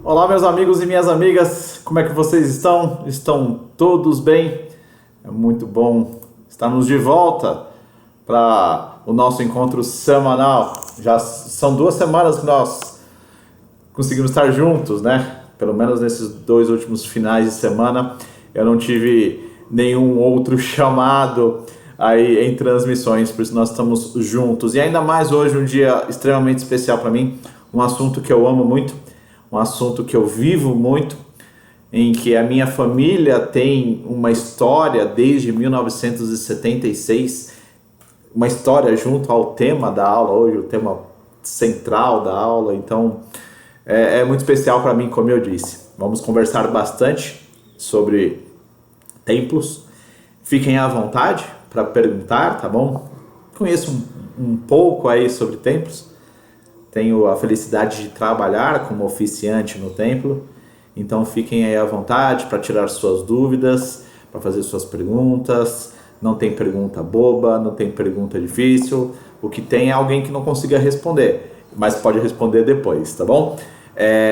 Olá, meus amigos e minhas amigas, como é que vocês estão? Estão todos bem? É muito bom estarmos de volta para o nosso encontro semanal. Já são 2 semanas que nós conseguimos estar juntos, né? Pelo menos nesses 2 últimos finais de semana, eu não tive nenhum outro chamado aí em transmissões, por isso nós estamos juntos. E ainda mais hoje, um dia extremamente especial para mim, um assunto que eu amo muito, um assunto que eu vivo muito, em que a minha família tem uma história desde 1976, uma história junto ao tema da aula hoje, o tema central da aula. Então é muito especial para mim, como eu disse. Vamos conversar bastante sobre templos. Fiquem à vontade para perguntar, tá bom? Conheço um pouco aí sobre templos. Tenho a felicidade de trabalhar como oficiante no templo, então fiquem aí à vontade para tirar suas dúvidas, para fazer suas perguntas. Não tem pergunta boba, não tem pergunta difícil. O que tem é alguém que não consiga responder, mas pode responder depois, tá bom?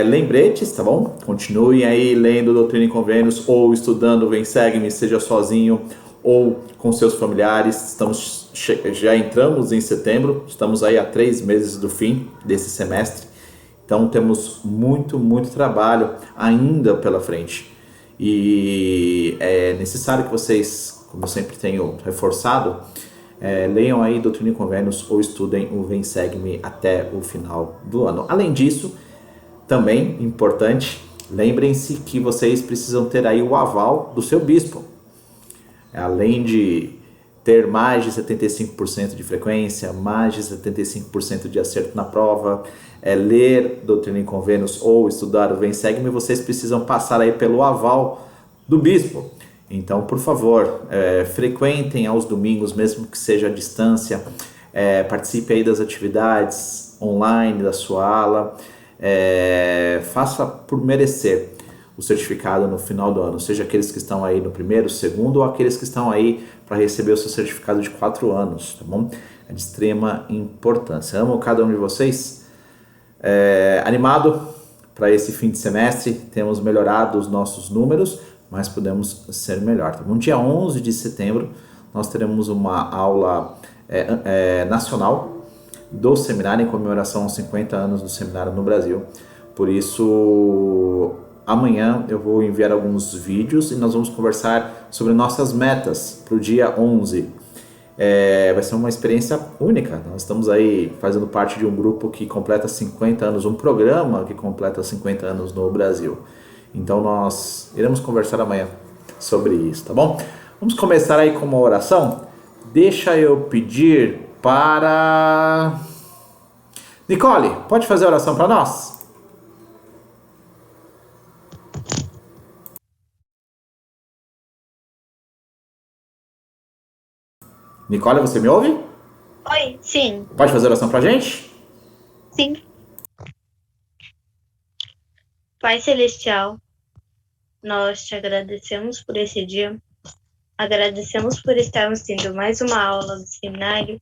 Lembretes, tá bom? Continuem aí lendo Doutrina e Convênios ou estudando Vem Segue-me, seja sozinho ou com seus familiares. Já entramos em setembro, estamos aí há 3 meses do fim desse semestre, então temos muito trabalho ainda pela frente, e é necessário que vocês, como eu sempre tenho reforçado, leiam aí Doutrina e Convênios ou estudem o Vem Segue-me até o final do ano. Além disso, também importante, lembrem-se que vocês precisam ter aí o aval do seu bispo. Além de ter mais de 75% de frequência, mais de 75% de acerto na prova, ler Doutrina e Convênios ou estudar o Vem Segue-me, vocês precisam passar aí pelo aval do bispo. Então, por favor, frequentem aos domingos, mesmo que seja à distância, participe aí das atividades online da sua ala, faça por merecer o certificado no final do ano, seja aqueles que estão aí no primeiro, segundo, ou aqueles que estão aí para receber o seu certificado de 4 anos, tá bom? É de extrema importância. Amo cada um de vocês. Animado para esse fim de semestre, temos melhorado os nossos números, mas podemos ser melhor, tá bom? Dia 11 de setembro, nós teremos uma aula nacional do seminário, em comemoração aos 50 anos do seminário no Brasil. Por isso, amanhã eu vou enviar alguns vídeos e nós vamos conversar sobre nossas metas para o dia 11. Vai ser uma experiência única. Nós estamos aí fazendo parte de um grupo que completa 50 anos, um programa que completa 50 anos no Brasil. Então nós iremos conversar amanhã sobre isso, tá bom? Vamos começar aí com uma oração. Deixa eu pedir para... Nicole, pode fazer a oração para nós? Nicole, você me ouve? Oi, sim, Pode fazer a oração pra gente? sim. Pai Celestial, nós te agradecemos por esse dia, agradecemos por estarmos tendo mais uma aula do seminário,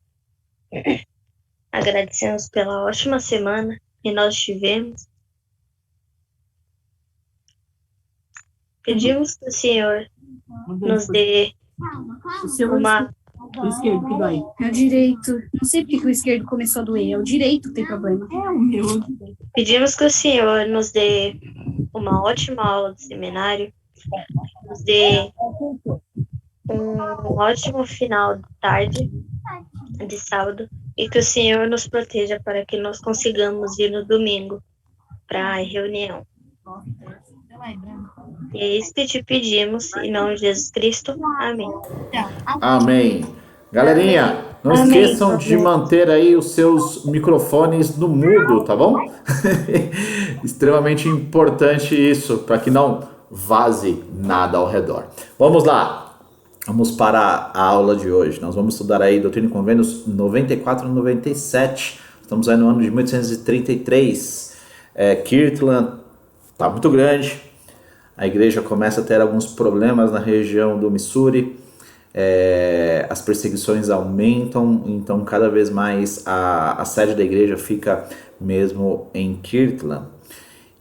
agradecemos pela ótima semana que nós tivemos. Pedimos que o Senhor nos dê uma... O esquerdo que dói. É o direito. Não sei porque que o esquerdo começou a doer. É o direito que tem problema. É o meu. Pedimos que o Senhor nos dê uma ótima aula do seminário, nos dê um ótimo final de tarde de sábado, e que o Senhor nos proteja para que nós consigamos ir no domingo para a reunião. E é isso que te pedimos, em nome de Jesus Cristo. Amém. Amém. Galerinha, não Amém. esqueçam de manter aí os seus microfones no mudo, tá bom? Extremamente importante isso, para que não vaze nada ao redor. Vamos lá. Vamos para a aula de hoje. Nós vamos estudar aí Doutrina e Convênios 94 e 97. Estamos aí no ano de 1833. Kirtland está muito grande. A igreja começa a ter alguns problemas na região do Missouri. As perseguições aumentam, então cada vez mais a sede da igreja fica mesmo em Kirtland.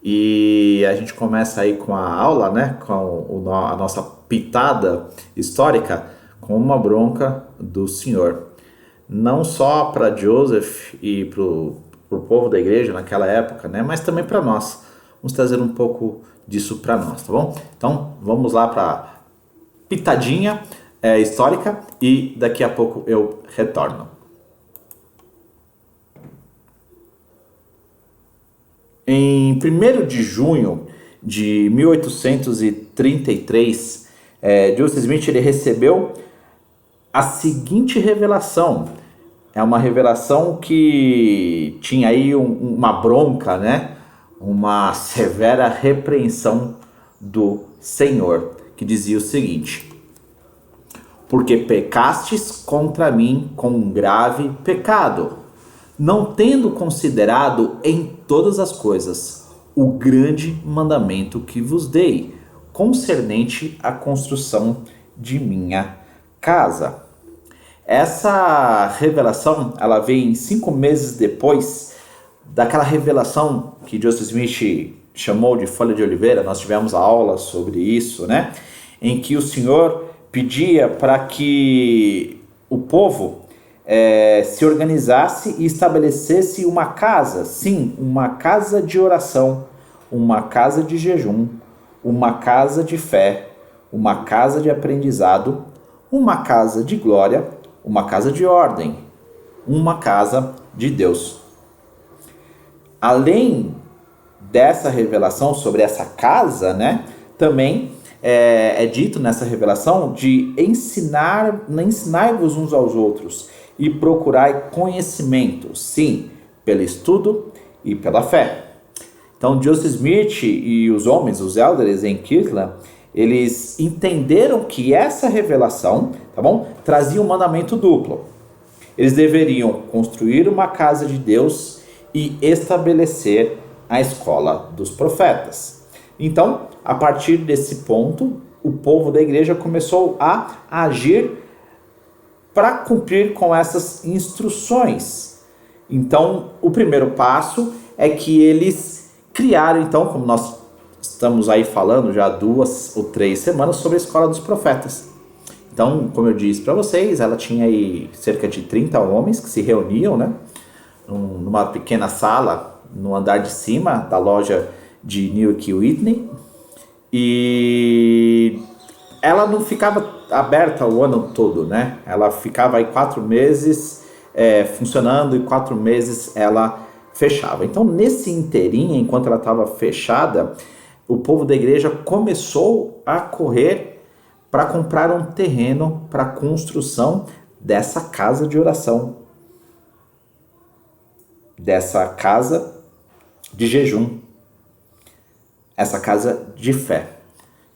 E a gente começa aí com a aula, né, com a nossa pitada histórica, com uma bronca do Senhor. Não só para Joseph e para o povo da igreja naquela época, né, mas também para nós. Vamos trazer um pouco disso para nós, tá bom? Então, vamos lá para pitadinha histórica e daqui a pouco eu retorno. Em 1º de junho de 1833, Joseph Smith ele recebeu a seguinte revelação. É uma revelação que tinha aí uma bronca, né? Uma severa repreensão do Senhor, que dizia o seguinte: porque pecastes contra mim com um grave pecado, não tendo considerado em todas as coisas o grande mandamento que vos dei, concernente à construção de minha casa. Essa revelação, ela vem 5 meses depois daquela revelação que Joseph Smith chamou de folha de oliveira. Nós tivemos a aula sobre isso, né? Em que o Senhor pedia para que o povo se organizasse e estabelecesse uma casa, sim, uma casa de oração, uma casa de jejum, uma casa de fé, uma casa de aprendizado, uma casa de glória, uma casa de ordem, uma casa de Deus. Além dessa revelação sobre essa casa, também é dito nessa revelação de ensinar-vos uns aos outros e procurar conhecimento, sim, pelo estudo e pela fé. Então, Joseph Smith e os homens, os elders em Kirtland, eles entenderam que essa revelação, tá bom, trazia um mandamento duplo. Eles deveriam construir uma casa de Deus e estabelecer a escola dos profetas. Então, a partir desse ponto, o povo da igreja começou a agir para cumprir com essas instruções. Então, o primeiro passo é que eles criaram, então, como nós estamos aí falando já 2 ou 3 semanas, sobre a escola dos profetas. Então, como eu disse para vocês, ela tinha aí cerca de 30 homens que se reuniam, numa pequena sala no andar de cima da loja de Newark e Whitney, e ela não ficava aberta o ano todo, Ela ficava aí 4 meses funcionando e 4 meses ela fechava. Então, nesse inteirinho, enquanto ela estava fechada, o povo da igreja começou a correr para comprar um terreno para a construção dessa casa de oração, dessa casa de jejum, essa casa de fé.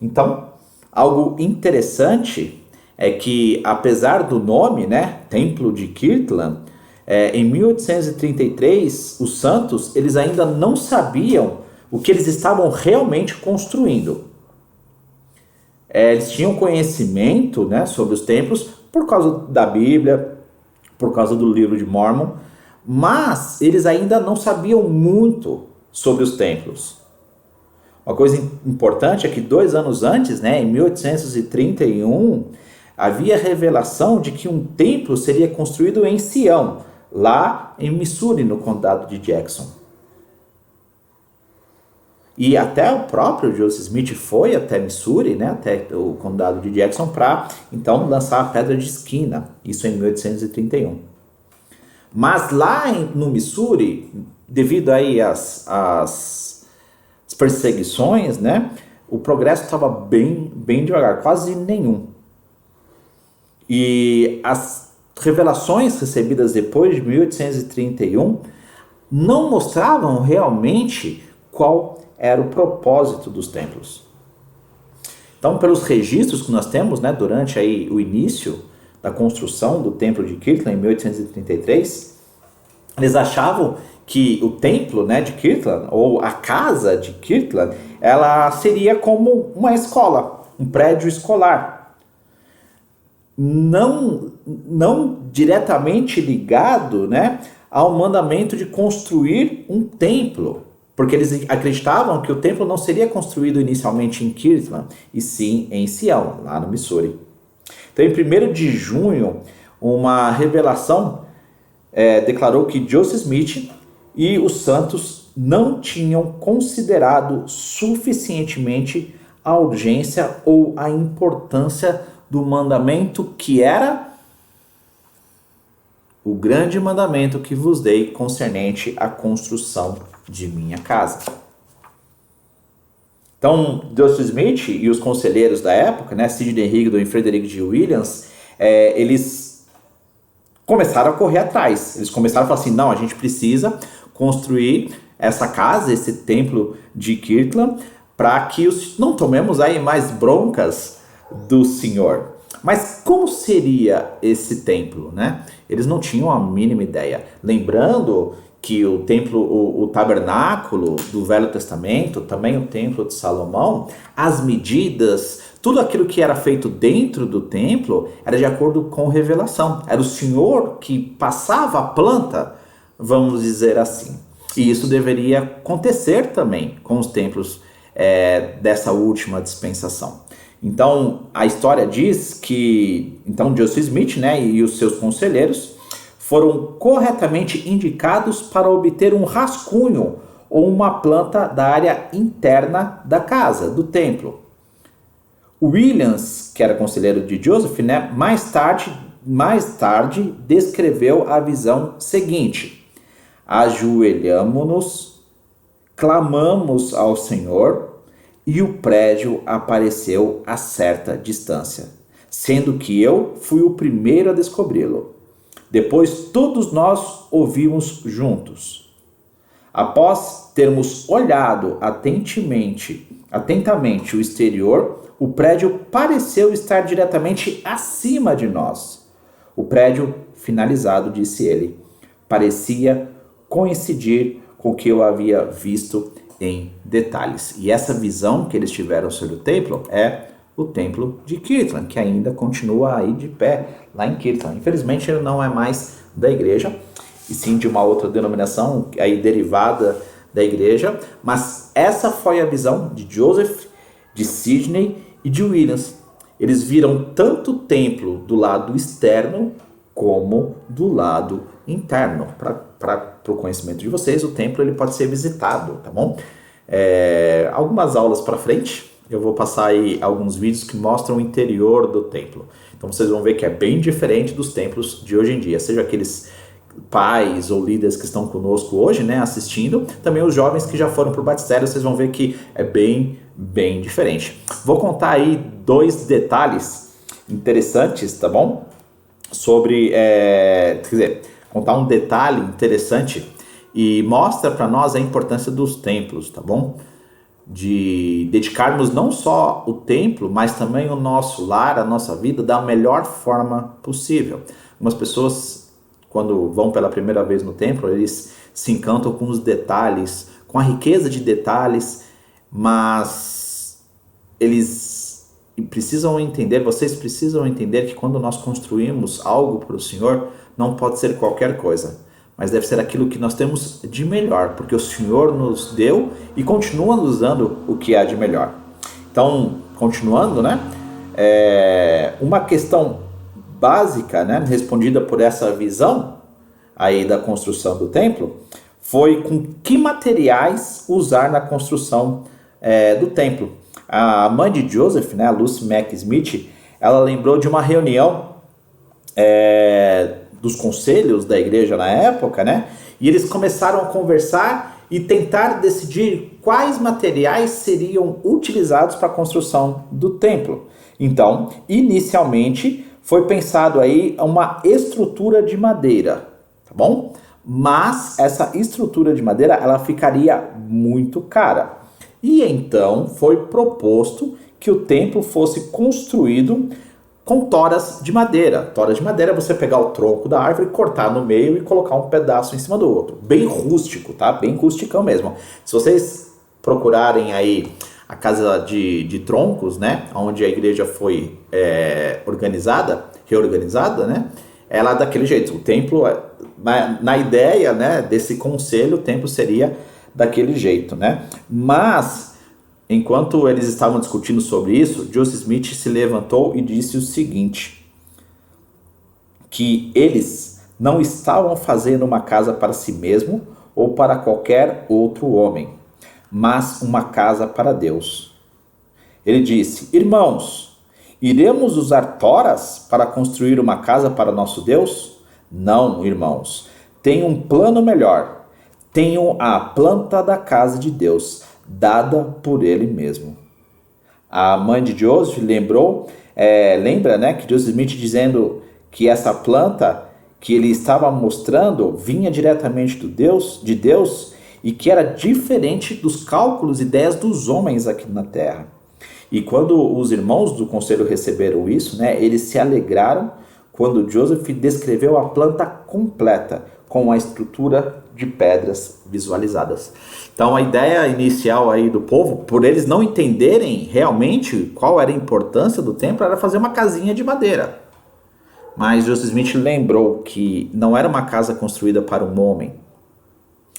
Então, algo interessante é que, apesar do nome, Templo de Kirtland, em 1833, os santos, eles ainda não sabiam o que eles estavam realmente construindo. Eles tinham conhecimento, sobre os templos por causa da Bíblia, por causa do livro de Mormon, mas eles ainda não sabiam muito sobre os templos. Uma coisa importante é que 2 anos antes, em 1831, havia revelação de que um templo seria construído em Sião, lá em Missouri, no condado de Jackson. E até o próprio Joseph Smith foi até Missouri, até o condado de Jackson, para então lançar a pedra de esquina, isso em 1831. Mas lá no Missouri, devido aí às perseguições, o progresso estava bem devagar, quase nenhum. E as revelações recebidas depois de 1831 não mostravam realmente qual era o propósito dos templos. Então, pelos registros que nós temos, durante aí o início da construção do templo de Kirtland, em 1833, eles achavam que o templo, de Kirtland, ou a casa de Kirtland, ela seria como uma escola, um prédio escolar. Não diretamente ligado, ao mandamento de construir um templo, porque eles acreditavam que o templo não seria construído inicialmente em Kirtland, e sim em Sião, lá no Missouri. Então, em 1º de junho, uma revelação declarou que Joseph Smith e os santos não tinham considerado suficientemente a urgência ou a importância do mandamento que era o grande mandamento que vos dei concernente à construção de minha casa. Então, Joseph Smith e os conselheiros da época, né, Sidney Rigdon e Frederick G. Williams, eles começaram a correr atrás. Eles começaram a falar assim, não, a gente precisa construir essa casa, esse templo de Kirtland, para que não tomemos aí mais broncas do Senhor. Mas como seria esse templo, né? Eles não tinham a mínima ideia. Lembrando que o templo, o tabernáculo do Velho Testamento, também o templo de Salomão, as medidas, tudo aquilo que era feito dentro do templo era de acordo com revelação. Era o Senhor que passava a planta, vamos dizer assim. E isso deveria acontecer também com os templos dessa última dispensação. Então, a história diz que Joseph Smith, né, e os seus conselheiros foram corretamente indicados para obter um rascunho ou uma planta da área interna da casa, do templo. Williams, que era conselheiro de Joseph, né, mais tarde descreveu a visão seguinte: ajoelhamo-nos, clamamos ao Senhor, e o prédio apareceu a certa distância, sendo que eu fui o primeiro a descobri-lo. Depois todos nós ouvimos juntos. Após termos olhado atentamente o exterior, o prédio pareceu estar diretamente acima de nós. O prédio finalizado, disse ele, parecia coincidir com o que eu havia visto em detalhes. E essa visão que eles tiveram sobre o templo é o templo de Kirtland, que ainda continua aí de pé lá em Kirtland. Infelizmente ele não é mais da igreja, e sim de uma outra denominação aí derivada da igreja, mas essa foi a visão de Joseph, de Sidney e de Williams. Eles viram tanto o templo do lado externo como do lado interno. Para o conhecimento de vocês, o templo ele pode ser visitado, tá bom? Algumas aulas para frente, eu vou passar aí alguns vídeos que mostram o interior do templo. Então vocês vão ver que é bem diferente dos templos de hoje em dia, seja aqueles pais ou líderes que estão conosco hoje, né, assistindo, também os jovens que já foram para o batistério, vocês vão ver que é bem diferente. Vou contar aí 2 detalhes interessantes, tá bom? Sobre, contar um detalhe interessante e mostra para nós a importância dos templos, tá bom? De dedicarmos não só o templo, mas também o nosso lar, a nossa vida, da melhor forma possível. Algumas pessoas, quando vão pela primeira vez no templo, eles se encantam com os detalhes, com a riqueza de detalhes, mas eles precisam entender, vocês precisam entender que quando nós construímos algo para o Senhor, não pode ser qualquer coisa, mas deve ser aquilo que nós temos de melhor, porque o Senhor nos deu e continua nos dando o que há de melhor. Então, continuando, né? Uma questão básica, né, respondida por essa visão aí da construção do templo, foi com que materiais usar na construção do templo. A mãe de Joseph, né, a Lucy Mack Smith, ela lembrou de uma reunião dos conselhos da igreja na época, né? E eles começaram a conversar e tentar decidir quais materiais seriam utilizados para a construção do templo. Então, inicialmente, foi pensado aí uma estrutura de madeira, tá bom? Mas essa estrutura de madeira, ela ficaria muito cara. E então foi proposto que o templo fosse construído com toras de madeira. Tora de madeira é você pegar o tronco da árvore, cortar no meio e colocar um pedaço em cima do outro. Bem rústico, tá? Bem rusticão mesmo. Se vocês procurarem aí a casa de troncos, né? Onde a igreja foi reorganizada, né? Ela é daquele jeito. O templo, na ideia, né, desse conselho, o templo seria daquele jeito, né? Mas, enquanto eles estavam discutindo sobre isso, Joseph Smith se levantou e disse o seguinte, que eles não estavam fazendo uma casa para si mesmo ou para qualquer outro homem, mas uma casa para Deus. Ele disse, irmãos, iremos usar toras para construir uma casa para nosso Deus? Não, irmãos, tenho um plano melhor. Tenho a planta da casa de Deus, dada por ele mesmo. A mãe de Joseph lembra, né, que Joseph Smith dizendo que essa planta que ele estava mostrando vinha diretamente de Deus e que era diferente dos cálculos e ideias dos homens aqui na terra. E quando os irmãos do conselho receberam isso, né, eles se alegraram quando Joseph descreveu a planta completa com a estrutura de pedras visualizadas. Então a ideia inicial aí do povo, por eles não entenderem realmente qual era a importância do templo, era fazer uma casinha de madeira. Mas Joseph Smith lembrou que não era uma casa construída para um homem,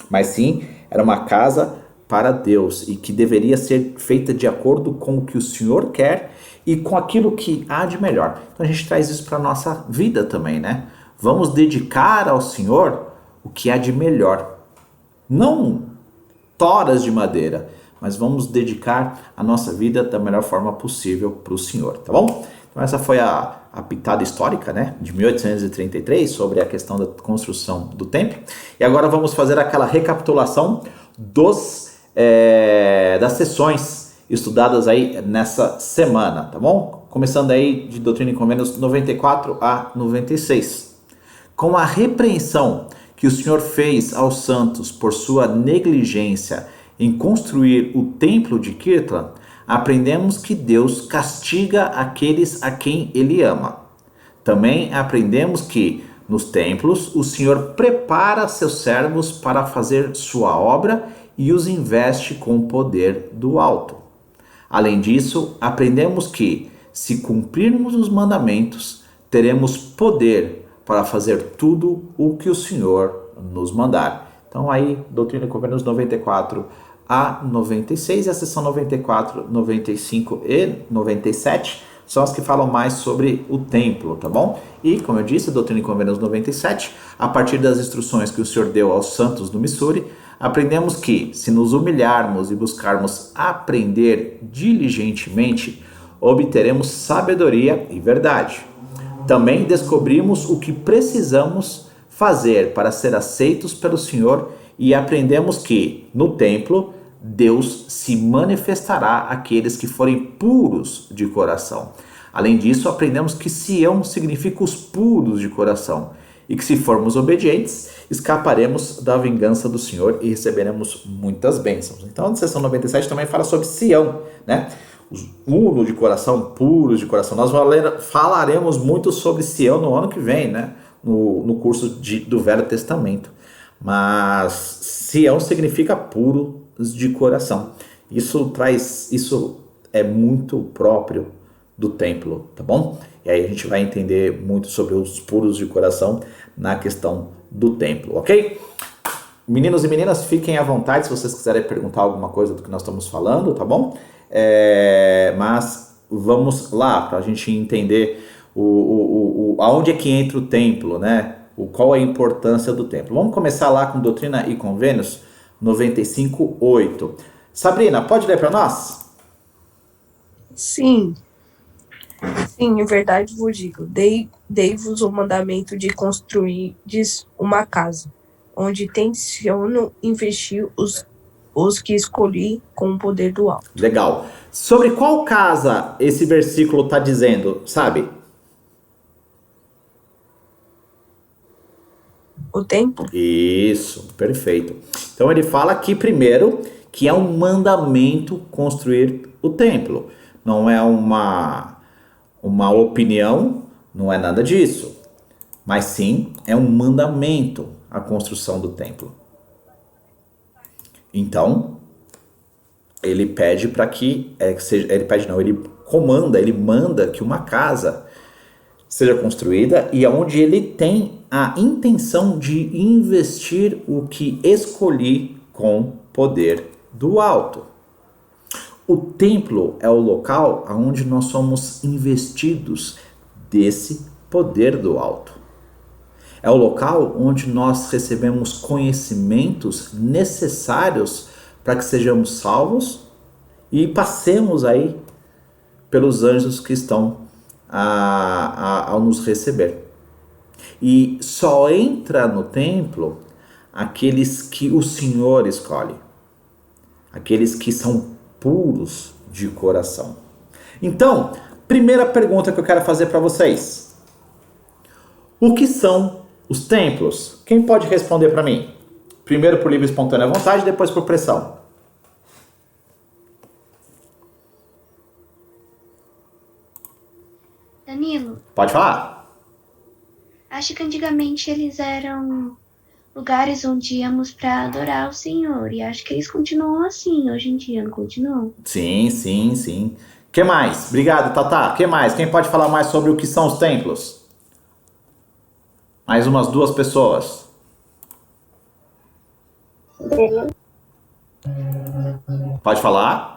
mas sim era uma casa para Deus e que deveria ser feita de acordo com o que o Senhor quer e com aquilo que há de melhor. Então a gente traz isso para a nossa vida também, né? Vamos dedicar ao Senhor o que há de melhor. Não toras de madeira, mas vamos dedicar a nossa vida da melhor forma possível para o Senhor, tá bom? Então essa foi a pitada histórica, né, de 1833 sobre a questão da construção do templo. E agora vamos fazer aquela recapitulação das sessões estudadas aí nessa semana, tá bom? Começando aí de Doutrina e Convênios 94 a 96. Com a repreensão que o Senhor fez aos santos por sua negligência em construir o templo de Kirtland, aprendemos que Deus castiga aqueles a quem Ele ama. Também aprendemos que, nos templos, o Senhor prepara seus servos para fazer sua obra e os investe com o poder do alto. Além disso, aprendemos que, se cumprirmos os mandamentos, teremos poder para fazer tudo o que o Senhor nos mandar. Então aí, Doutrina e Convênios 94 a 96, e a sessão 94, 95 e 97 são as que falam mais sobre o templo, tá bom? E, como eu disse, Doutrina e Convênios 97, a partir das instruções que o Senhor deu aos santos do Missouri, aprendemos que, se nos humilharmos e buscarmos aprender diligentemente, obteremos sabedoria e verdade. Também descobrimos o que precisamos fazer para ser aceitos pelo Senhor e aprendemos que, no templo, Deus se manifestará àqueles que forem puros de coração. Além disso, aprendemos que Sião significa os puros de coração e que, se formos obedientes, escaparemos da vingança do Senhor e receberemos muitas bênçãos. Então, a sessão 97 também fala sobre Sião, né? Os puros de coração, puros de coração. Nós falaremos muito sobre Sião no ano que vem, né? No curso do Velho Testamento. Mas Sião significa puros de coração. Isso é muito próprio do templo, tá bom? E aí a gente vai entender muito sobre os puros de coração na questão do templo, ok? Meninos e meninas, fiquem à vontade se vocês quiserem perguntar alguma coisa do que nós estamos falando, tá bom? Mas vamos lá para a gente entender aonde é que entra o templo, né? Qual é a importância do templo. Vamos começar lá com Doutrina e Convênios 95:8. Sabrina, pode ler para nós? Sim, em verdade vos digo, dei-vos o mandamento de construir uma casa, onde tenciono investir os que escolhi com o poder do alto. Legal. Sobre qual casa esse versículo está dizendo, sabe? O templo? Isso, perfeito. Então ele fala aqui primeiro que é um mandamento construir o templo. Não é uma opinião, não é nada disso. Mas sim, é um mandamento a construção do templo. Então, ele pede para que, ele manda que uma casa seja construída e onde ele tem a intenção de investir o que escolhi com poder do alto. O templo é o local onde nós somos investidos desse poder do alto. É o local onde nós recebemos conhecimentos necessários para que sejamos salvos e passemos aí pelos anjos que estão ao nos receber. E só entra no templo aqueles que o Senhor escolhe, aqueles que são puros de coração. Então, primeira pergunta que eu quero fazer para vocês: o que são os templos? Quem pode responder para mim? Primeiro por livre e espontânea vontade, depois por pressão. Danilo, Pode falar. acho que antigamente eles eram lugares onde íamos para adorar o Senhor. E acho que eles continuam assim hoje em dia, não continuam? Sim, sim, sim. Que mais? Obrigado, Tatá. Que mais? Quem pode falar mais sobre o que são os templos? Mais umas 2 pessoas. Pode falar?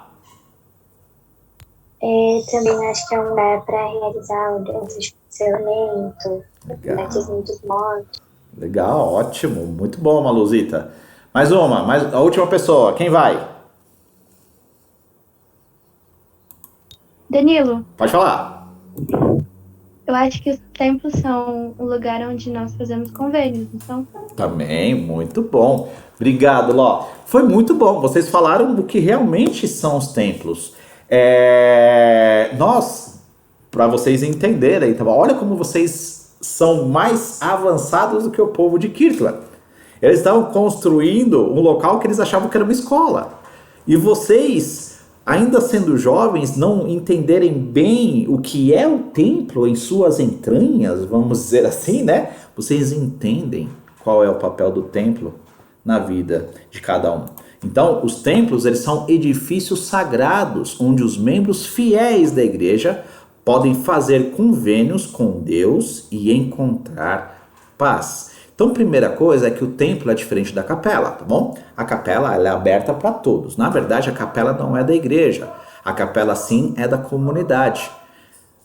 Também acho que é um lugar para realizar audiências de cancelamento, batismo dos mortos. Legal, ótimo. Muito bom, Maluzita. Mais a última pessoa. Quem vai? Danilo, Pode falar. eu acho que os templos são o lugar onde nós fazemos convênios, então. Também, muito bom. Obrigado, Ló. Foi muito bom. Vocês falaram do que realmente são os templos. Para vocês entenderem, tá bom? Olha como vocês são mais avançados do que o povo de Kirtland. Eles estavam construindo um local que eles achavam que era uma escola. E vocês, ainda sendo jovens, não entenderem bem o que é o templo em suas entranhas, vamos dizer assim, né? Vocês entendem qual é o papel do templo na vida de cada um. Então, os templos, eles são edifícios sagrados, onde os membros fiéis da igreja podem fazer convênios com Deus e encontrar paz. Então, primeira coisa é que o templo é diferente da capela, tá bom? A capela, ela é aberta para todos. Na verdade, a capela não é da igreja. A capela, sim, é da comunidade.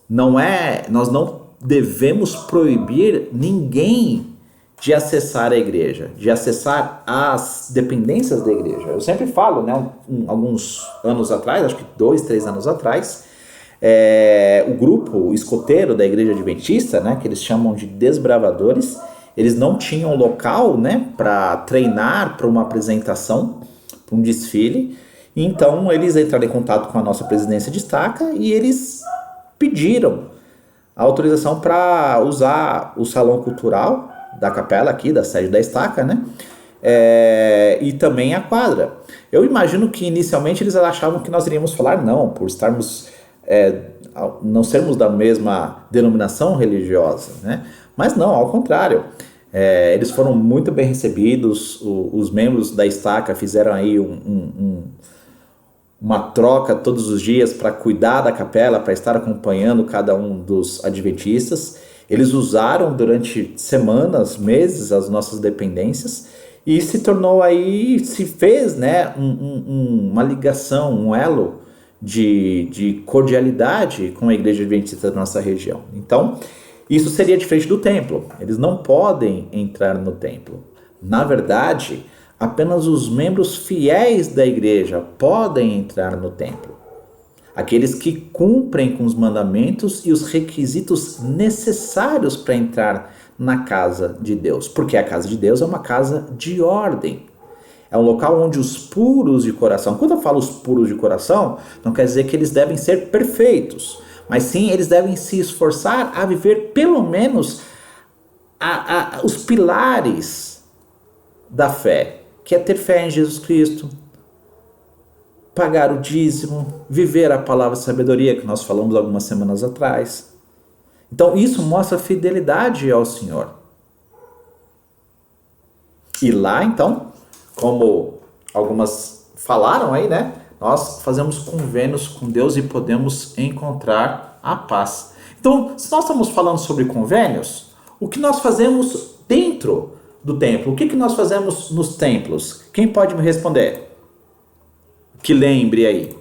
Nós não devemos proibir ninguém de acessar a igreja, de acessar as dependências da igreja. Eu sempre falo, né, alguns anos atrás, acho que 2, 3 anos atrás, o grupo escoteiro da igreja adventista, né, que eles chamam de desbravadores, eles não tinham local, né, para treinar para uma apresentação, para um desfile. Então eles entraram em contato com a nossa presidência de estaca e eles pediram a autorização para usar o salão cultural da capela aqui, da sede da estaca, né? E também a quadra. Eu imagino que inicialmente eles achavam que nós iríamos falar não, por estarmos não sermos da mesma denominação religiosa, né? Mas não, ao contrário. Eles foram muito bem recebidos, os membros da estaca fizeram aí uma troca todos os dias para cuidar da capela, para estar acompanhando cada um dos adventistas. Eles usaram durante semanas, meses, as nossas dependências e se fez, né, uma ligação, um elo de cordialidade com a igreja adventista da nossa região. Então, isso seria diferente do templo. Eles não podem entrar no templo. Na verdade, apenas os membros fiéis da igreja podem entrar no templo. Aqueles que cumprem com os mandamentos e os requisitos necessários para entrar na casa de Deus. Porque a casa de Deus é uma casa de ordem. É um local onde os puros de coração... Quando eu falo os puros de coração, não quer dizer que eles devem ser perfeitos. Mas sim, eles devem se esforçar a viver pelo menos os pilares da fé. Que é ter fé em Jesus Cristo, pagar o dízimo, viver a palavra de sabedoria que nós falamos algumas semanas atrás. Então isso mostra fidelidade ao Senhor. E lá então, como algumas falaram aí, né? Nós fazemos convênios com Deus e podemos encontrar a paz. Então, se nós estamos falando sobre convênios, o que nós fazemos dentro do templo? O que nós fazemos nos templos? Quem pode me responder? que lembre aí.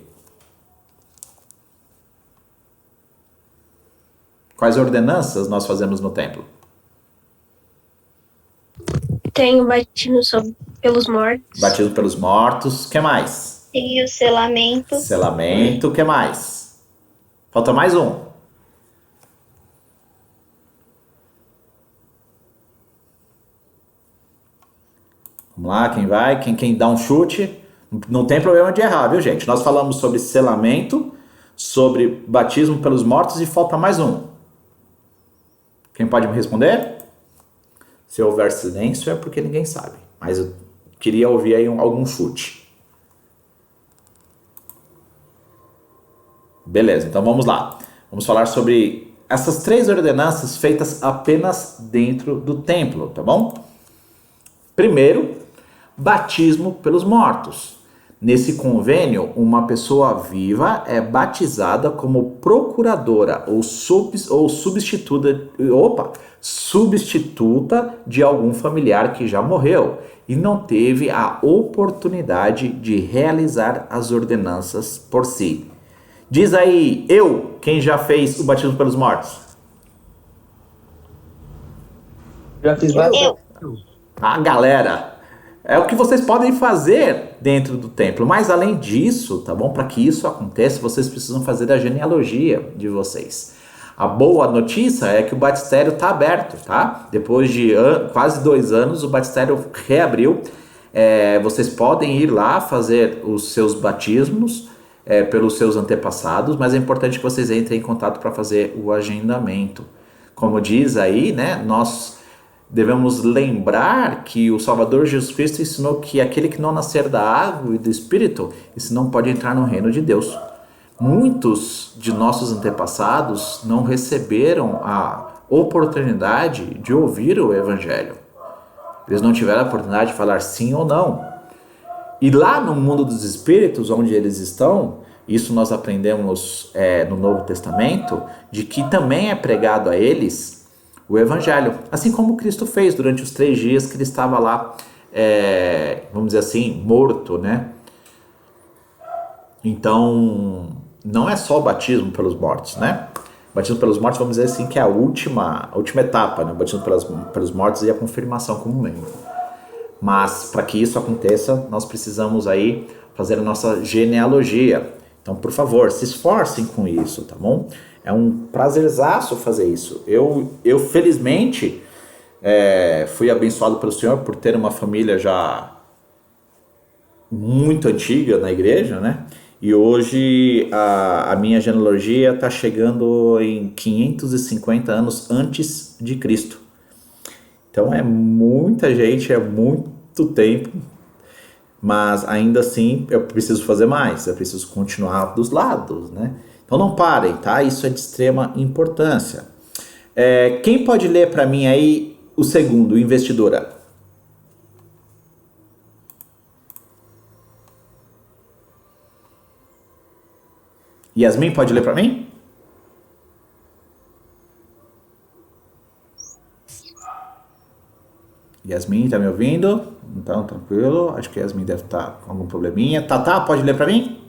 Quais ordenanças nós fazemos no templo? Tem o batismo pelos mortos. Batismo pelos mortos, o que mais? Tem o selamento. Selamento, o que mais? Falta mais um. Vamos lá, quem vai? Quem dá um chute? Não tem problema de errar, viu, gente? Nós falamos sobre selamento, sobre batismo pelos mortos e falta mais um. Quem pode me responder? Se houver silêncio é porque ninguém sabe. Mas eu queria ouvir aí algum chute. Beleza, então vamos lá. Vamos falar sobre essas 3 ordenanças feitas apenas dentro do templo, tá bom? Primeiro, batismo pelos mortos. Nesse convênio, uma pessoa viva é batizada como procuradora ou substituta de algum familiar que já morreu e não teve a oportunidade de realizar as ordenanças por si. Diz aí, quem já fez o batismo pelos mortos? Já fiz várias. A galera. É o que vocês podem fazer dentro do templo. Mas além disso, tá bom? Para que isso aconteça, vocês precisam fazer a genealogia de vocês. A boa notícia é que o batistério está aberto, tá? Depois de quase 2 anos, o batistério reabriu. Vocês podem ir lá fazer os seus batismos pelos seus antepassados, mas é importante que vocês entrem em contato para fazer o agendamento. Como diz aí, né? Nós devemos lembrar que o Salvador Jesus Cristo ensinou que aquele que não nascer da água e do Espírito, esse não pode entrar no reino de Deus. Muitos de nossos antepassados não receberam a oportunidade de ouvir o Evangelho. Eles não tiveram a oportunidade de falar sim ou não. E lá no mundo dos Espíritos, onde eles estão, isso nós aprendemos no Novo Testamento, de que também é pregado a eles o Evangelho, assim como Cristo fez durante os 3 dias que ele estava lá, vamos dizer assim, morto, né? Então, não é só o batismo pelos mortos, né? O batismo pelos mortos, vamos dizer assim, que é a última etapa, né? O batismo pelos mortos e a confirmação como membro. Mas, para que isso aconteça, nós precisamos aí fazer a nossa genealogia. Então, por favor, se esforcem com isso, tá bom? É um prazerzaço fazer isso. Eu felizmente, fui abençoado pelo Senhor por ter uma família já muito antiga na igreja, né? E hoje a minha genealogia está chegando em 550 anos antes de Cristo. Então é muita gente, é muito tempo, mas ainda assim eu preciso fazer mais, eu preciso continuar dos lados, né? Então não parem, tá? Isso é de extrema importância. Quem pode ler para mim aí o segundo, investidura? Yasmin, pode ler para mim? Yasmin, tá me ouvindo? Então, tranquilo. Acho que a Yasmin deve estar com algum probleminha. Tatá, pode ler para mim?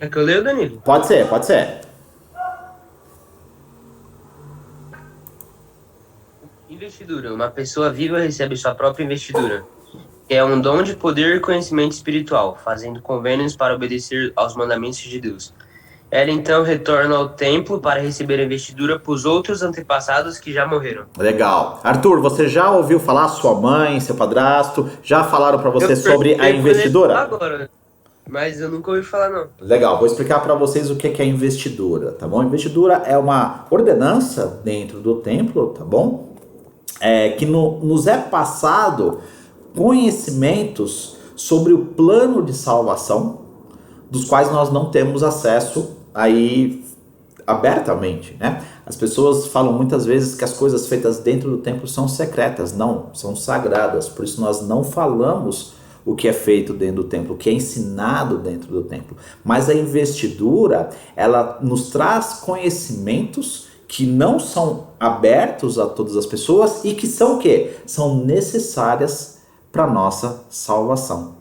É que eu leio, Danilo? Pode ser, pode ser. Investidura. Uma pessoa viva recebe sua própria investidura, que é um dom de poder e conhecimento espiritual, fazendo convênios para obedecer aos mandamentos de Deus. Ela então retorna ao templo para receber a investidura por outros antepassados que já morreram. Legal. Arthur, você já ouviu falar, sua mãe, seu padrasto, já falaram para você sobre a investidura? Agora, mas eu nunca ouvi falar, não. Legal, vou explicar para vocês o que é investidura, tá bom? Investidura é uma ordenança dentro do templo, tá bom? Que nos é passado conhecimentos sobre o plano de salvação, dos quais nós não temos acesso aí abertamente, né? As pessoas falam muitas vezes que as coisas feitas dentro do templo são secretas. Não, são sagradas. Por isso nós não falamos o que é feito dentro do templo, o que é ensinado dentro do templo. Mas a investidura, ela nos traz conhecimentos que não são abertos a todas as pessoas e que são o quê? São necessárias para a nossa salvação.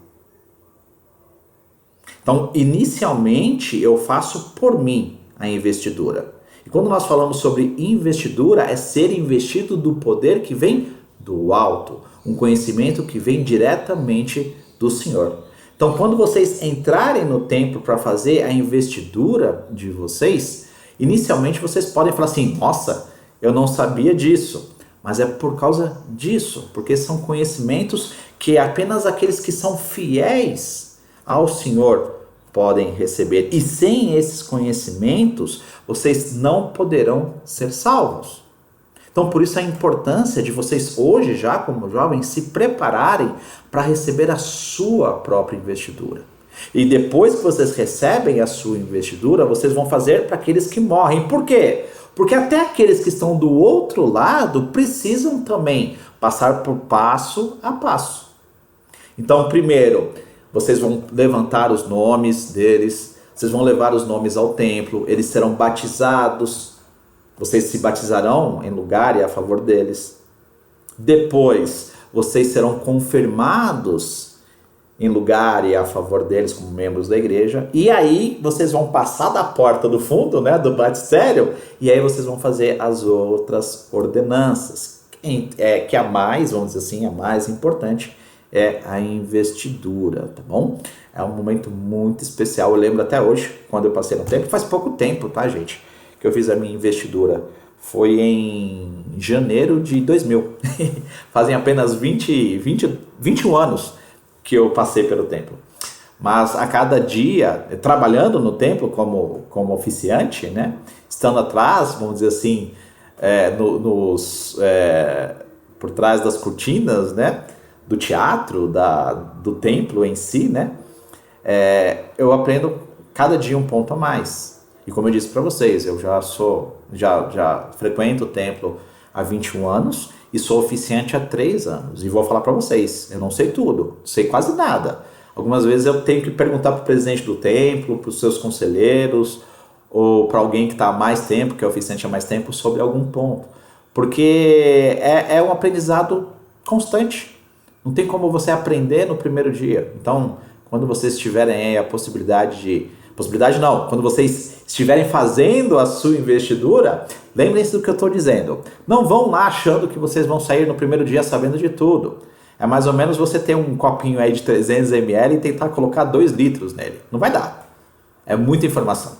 Então, inicialmente, eu faço por mim a investidura. E quando nós falamos sobre investidura, é ser investido do poder que vem do alto, um conhecimento que vem diretamente do Senhor. Então, quando vocês entrarem no templo para fazer a investidura de vocês, inicialmente vocês podem falar assim, nossa, eu não sabia disso. Mas é por causa disso, porque são conhecimentos que apenas aqueles que são fiéis ao Senhor podem receber. E sem esses conhecimentos, vocês não poderão ser salvos. Então, por isso a importância de vocês hoje, já como jovens, se prepararem para receber a sua própria investidura. E depois que vocês recebem a sua investidura, vocês vão fazer para aqueles que morrem. Por quê? Porque até aqueles que estão do outro lado precisam também passar por passo a passo. Então, primeiro, vocês vão levantar os nomes deles, vocês vão levar os nomes ao templo, eles serão batizados, vocês se batizarão em lugar e a favor deles. Depois, vocês serão confirmados em lugar e a favor deles como membros da igreja. E aí, vocês vão passar da porta do fundo, né, do batistério, e aí vocês vão fazer as outras ordenanças. Que a mais, vamos dizer assim, a mais importante é a investidura, tá bom? É um momento muito especial, eu lembro até hoje, quando eu passei no templo, faz pouco tempo, tá, gente, que eu fiz a minha investidura. Foi em janeiro de 2000. Fazem apenas 21 anos que eu passei pelo templo. Mas a cada dia, trabalhando no templo como oficiante, né, estando atrás, vamos dizer assim, por trás das cortinas, né, do teatro, do templo em si, né, eu aprendo cada dia um ponto a mais. E como eu disse para vocês, eu já frequento o templo há 21 anos e sou oficiante há 3 anos. E vou falar para vocês, eu não sei tudo, sei quase nada. Algumas vezes eu tenho que perguntar para o presidente do templo, para os seus conselheiros, ou para alguém que está há mais tempo, que é oficiante há mais tempo, sobre algum ponto. Porque é um aprendizado constante. Não tem como você aprender no primeiro dia. Então, quando vocês tiverem aí a quando vocês estiverem fazendo a sua investidura, lembrem-se do que eu estou dizendo. Não vão lá achando que vocês vão sair no primeiro dia sabendo de tudo. É mais ou menos você ter um copinho aí de 300 ml e tentar colocar 2 litros nele. Não vai dar. É muita informação.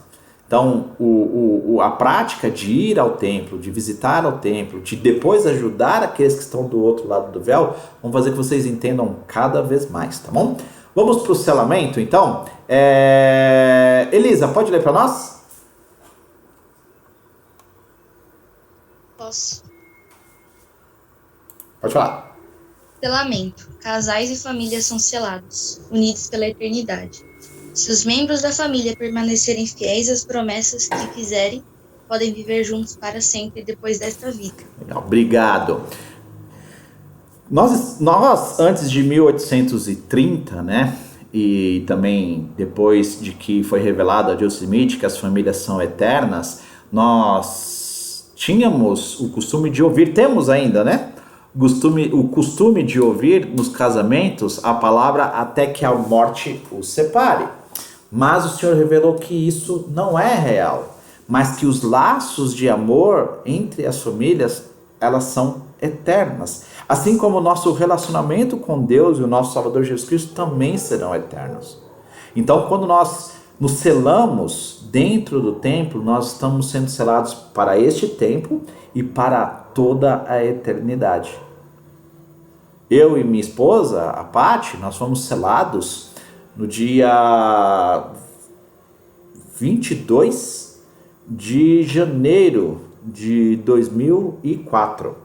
Então, a prática de ir ao templo, de visitar ao templo, de depois ajudar aqueles que estão do outro lado do véu, vão fazer que vocês entendam cada vez mais, tá bom? Vamos para o selamento, então. Elisa, pode ler para nós? Posso. Pode falar. Selamento. Casais e famílias são selados, unidos pela eternidade. Se os membros da família permanecerem fiéis às promessas que fizerem, podem viver juntos para sempre depois desta vida. Legal, obrigado. Nós, antes de 1830, né, e também depois de que foi revelado a Joseph Smith que as famílias são eternas, nós tínhamos o costume de ouvir, temos ainda, né, o costume de ouvir nos casamentos a palavra até que a morte os separe. Mas o Senhor revelou que isso não é real, mas que os laços de amor entre as famílias, elas são eternas. Assim como o nosso relacionamento com Deus e o nosso Salvador Jesus Cristo também serão eternos. Então, quando nós nos selamos dentro do templo, nós estamos sendo selados para este tempo e para toda a eternidade. Eu e minha esposa, a Paty, nós fomos selados no dia 22 de janeiro de 2004.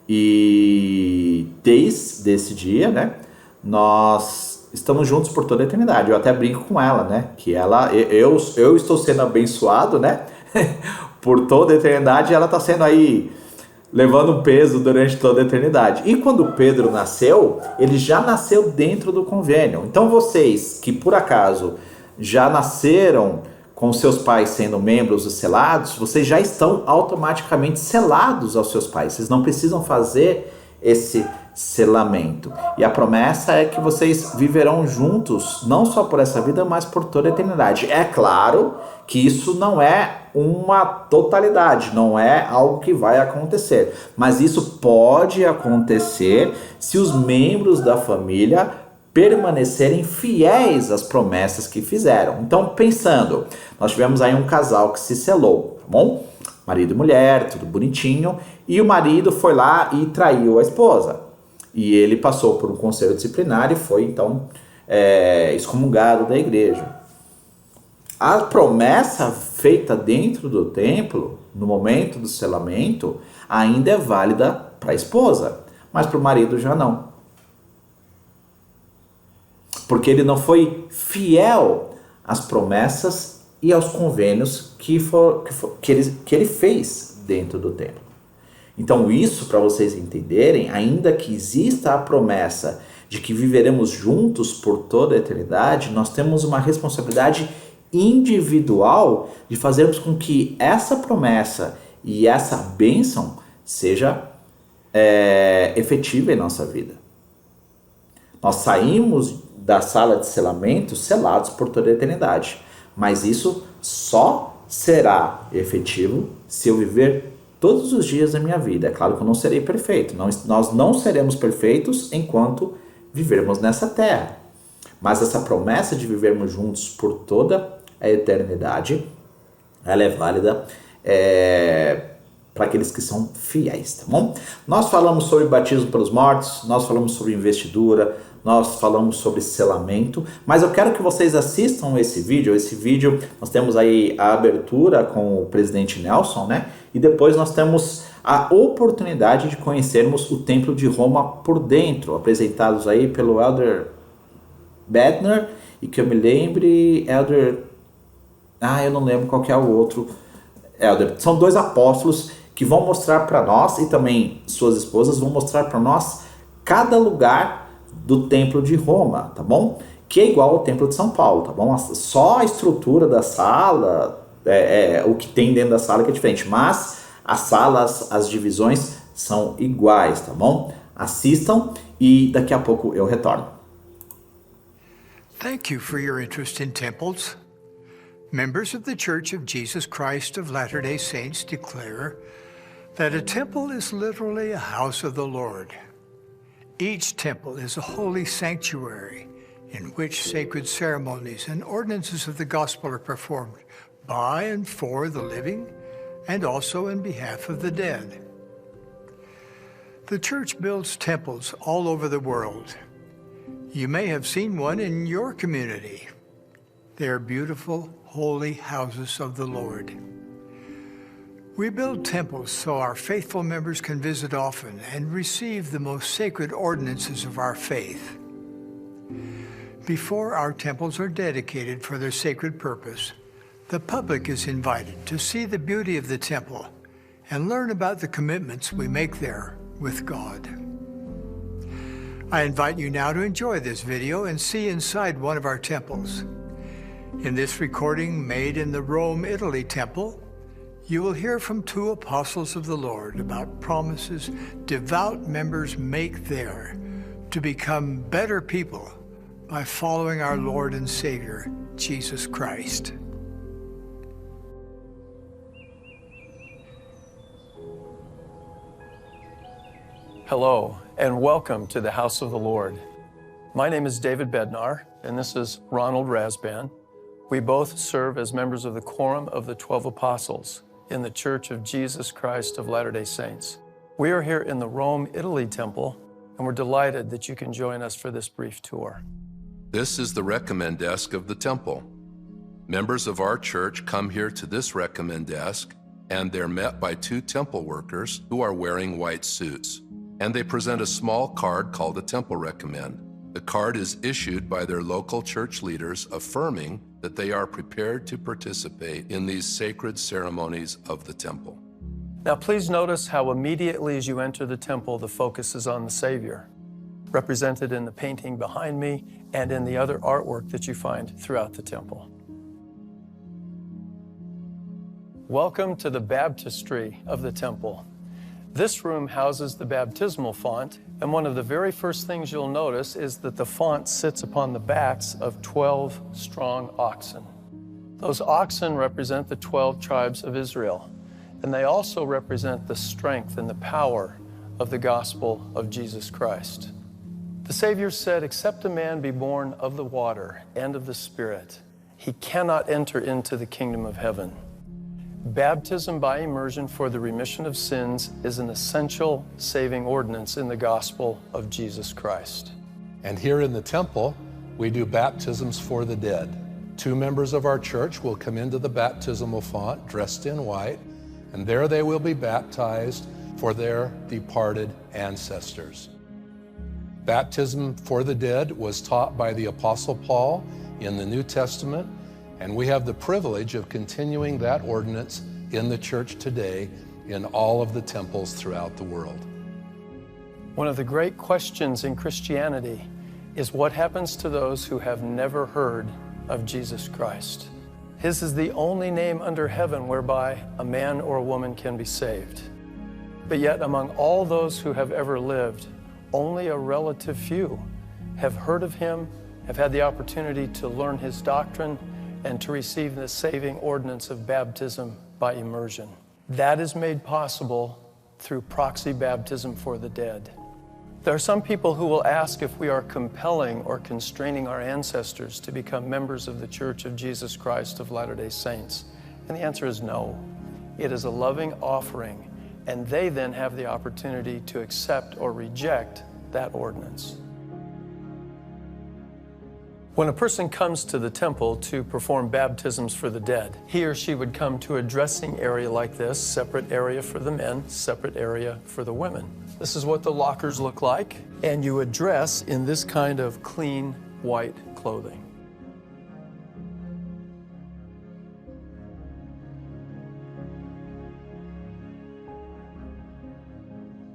E desde esse dia, né, nós estamos juntos por toda a eternidade. Eu até brinco com ela, né, que eu estou sendo abençoado, né, por toda a eternidade, e ela está sendo aí levando um peso durante toda a eternidade. E quando Pedro nasceu, ele já nasceu dentro do convênio. Então vocês que por acaso já nasceram com seus pais sendo membros selados, vocês já estão automaticamente selados aos seus pais. Vocês não precisam fazer esse selamento. E a promessa é que vocês viverão juntos, não só por essa vida, mas por toda a eternidade. É claro que isso não é uma totalidade, não é algo que vai acontecer. Mas isso pode acontecer se os membros da família permanecerem fiéis às promessas que fizeram. Então, pensando, nós tivemos aí um casal que se selou, tá bom? Marido e mulher, tudo bonitinho, e o marido foi lá e traiu a esposa. E ele passou por um conselho disciplinar e foi, então, excomungado da igreja. A promessa feita dentro do templo, no momento do selamento, ainda é válida para a esposa, mas para o marido já não. Porque ele não foi fiel às promessas e aos convênios que ele fez dentro do templo. Então isso, para vocês entenderem, ainda que exista a promessa de que viveremos juntos por toda a eternidade, nós temos uma responsabilidade individual de fazermos com que essa promessa e essa bênção seja efetiva em nossa vida. Nós saímos da sala de selamento selados por toda a eternidade, mas isso só será efetivo se eu viver todos os dias da minha vida. É claro que eu não serei perfeito, nós não seremos perfeitos enquanto vivermos nessa terra, mas essa promessa de vivermos juntos por toda a eternidade, ela é válida para aqueles que são fiéis, tá bom? Nós falamos sobre batismo pelos mortos, nós falamos sobre investidura, nós falamos sobre selamento, mas eu quero que vocês assistam esse vídeo. Esse vídeo, nós temos aí a abertura com o presidente Nelson, né? E depois nós temos a oportunidade de conhecermos o Templo de Roma por dentro, apresentados aí pelo Elder Bednar, e que eu me lembre, Elder... eu não lembro qual que é o outro Elder. São dois apóstolos que vão mostrar para nós, e também suas esposas vão mostrar para nós cada lugar do Templo de Roma, tá bom? Que é igual ao Templo de São Paulo, tá bom? Só a estrutura da sala, o que tem dentro da sala que é diferente, mas as salas, as divisões são iguais, tá bom? Assistam e daqui a pouco eu retorno. Thank you for your interest in temples. Members of the Church of Jesus Christ of Latter-day Saints declare that a temple is literally a house of the Lord. Each temple is a holy sanctuary in which sacred ceremonies and ordinances of the gospel are performed by and for the living and also in behalf of the dead. The church builds temples all over the world. You may have seen one in your community. They are beautiful, holy houses of the Lord. We build temples so our faithful members can visit often and receive the most sacred ordinances of our faith. Before our temples are dedicated for their sacred purpose, the public is invited to see the beauty of the temple and learn about the commitments we make there with God. I invite you now to enjoy this video and see inside one of our temples. In this recording made in the Rome, Italy temple, you will hear from two apostles of the Lord about promises devout members make there to become better people by following our Lord and Savior, Jesus Christ. Hello, and welcome to the House of the Lord. My name is David Bednar, and this is Ronald Rasband. We both serve as members of the Quorum of the 12 Apostles in the Church of Jesus Christ of Latter-day Saints. We are here in the Rome, Italy temple, and we're delighted that you can join us for this brief tour. This is the recommend desk of the temple. Members of our church come here to this recommend desk, and they're met by two temple workers who are wearing white suits. And they present a small card called a temple recommend. The card is issued by their local church leaders affirming that they are prepared to participate in these sacred ceremonies of the temple. Now please notice how immediately as you enter the temple, the focus is on the Savior, represented in the painting behind me and in the other artwork that you find throughout the temple. Welcome to the baptistry of the temple. This room houses the baptismal font, and one of the very first things you'll notice is that the font sits upon the backs of 12 strong oxen. Those oxen represent the 12 tribes of Israel, and they also represent the strength and the power of the gospel of Jesus Christ. The Savior said, "Except a man be born of the water and of the Spirit, he cannot enter into the kingdom of heaven." Baptism by immersion for the remission of sins is an essential saving ordinance in the gospel of Jesus Christ. And here in the temple, we do baptisms for the dead. 2 members of our church will come into the baptismal font dressed in white, and there they will be baptized for their departed ancestors. Baptism for the dead was taught by the Apostle Paul in the New Testament, and we have the privilege of continuing that ordinance in the church today in all of the temples throughout the world. One of the great questions in Christianity is what happens to those who have never heard of Jesus Christ. His is the only name under heaven whereby a man or a woman can be saved. But yet among all those who have ever lived, only a relative few have heard of him, have had the opportunity to learn his doctrine, and to receive the saving ordinance of baptism by immersion. That is made possible through proxy baptism for the dead. There are some people who will ask if we are compelling or constraining our ancestors to become members of the Church of Jesus Christ of Latter-day Saints. And the answer is no. It is a loving offering, and they then have the opportunity to accept or reject that ordinance. When a person comes to the temple to perform baptisms for the dead, he or she would come to a dressing area like this, separate area for the men, separate area for the women. This is what the lockers look like, and you would dress in this kind of clean white clothing.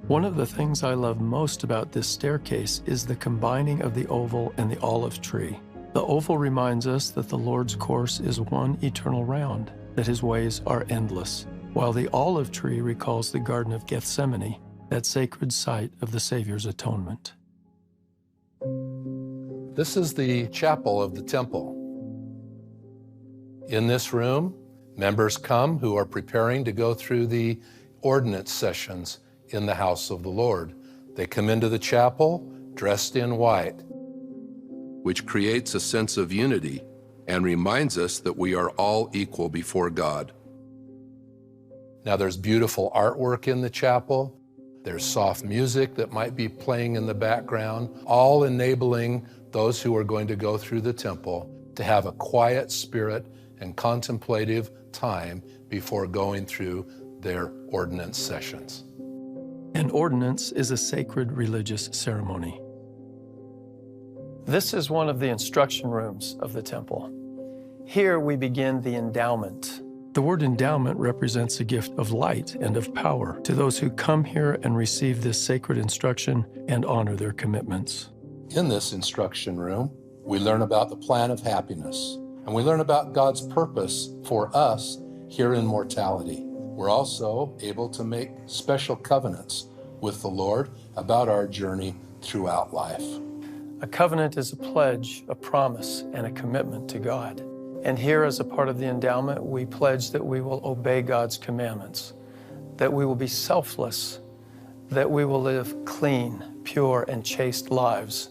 One of the things I love most about this staircase is the combining of the oval and the olive tree. The oval reminds us that the Lord's course is one eternal round, that his ways are endless, while the olive tree recalls the Garden of Gethsemane, that sacred site of the Savior's atonement. This is the chapel of the temple. In this room, members come who are preparing to go through the ordinance sessions in the house of the Lord. They come into the chapel dressed in white, which creates a sense of unity and reminds us that we are all equal before God. Now there's beautiful artwork in the chapel. There's soft music that might be playing in the background, all enabling those who are going to go through the temple to have a quiet spirit and contemplative time before going through their ordinance sessions. An ordinance is a sacred religious ceremony. This is one of the instruction rooms of the temple. Here we begin the endowment. The word endowment represents a gift of light and of power to those who come here and receive this sacred instruction and honor their commitments. In this instruction room, we learn about the plan of happiness, and we learn about God's purpose for us here in mortality. We're also able to make special covenants with the Lord about our journey throughout life. A covenant is a pledge, a promise, and a commitment to God. And here, as a part of the endowment, we pledge that we will obey God's commandments, that we will be selfless, that we will live clean, pure, and chaste lives,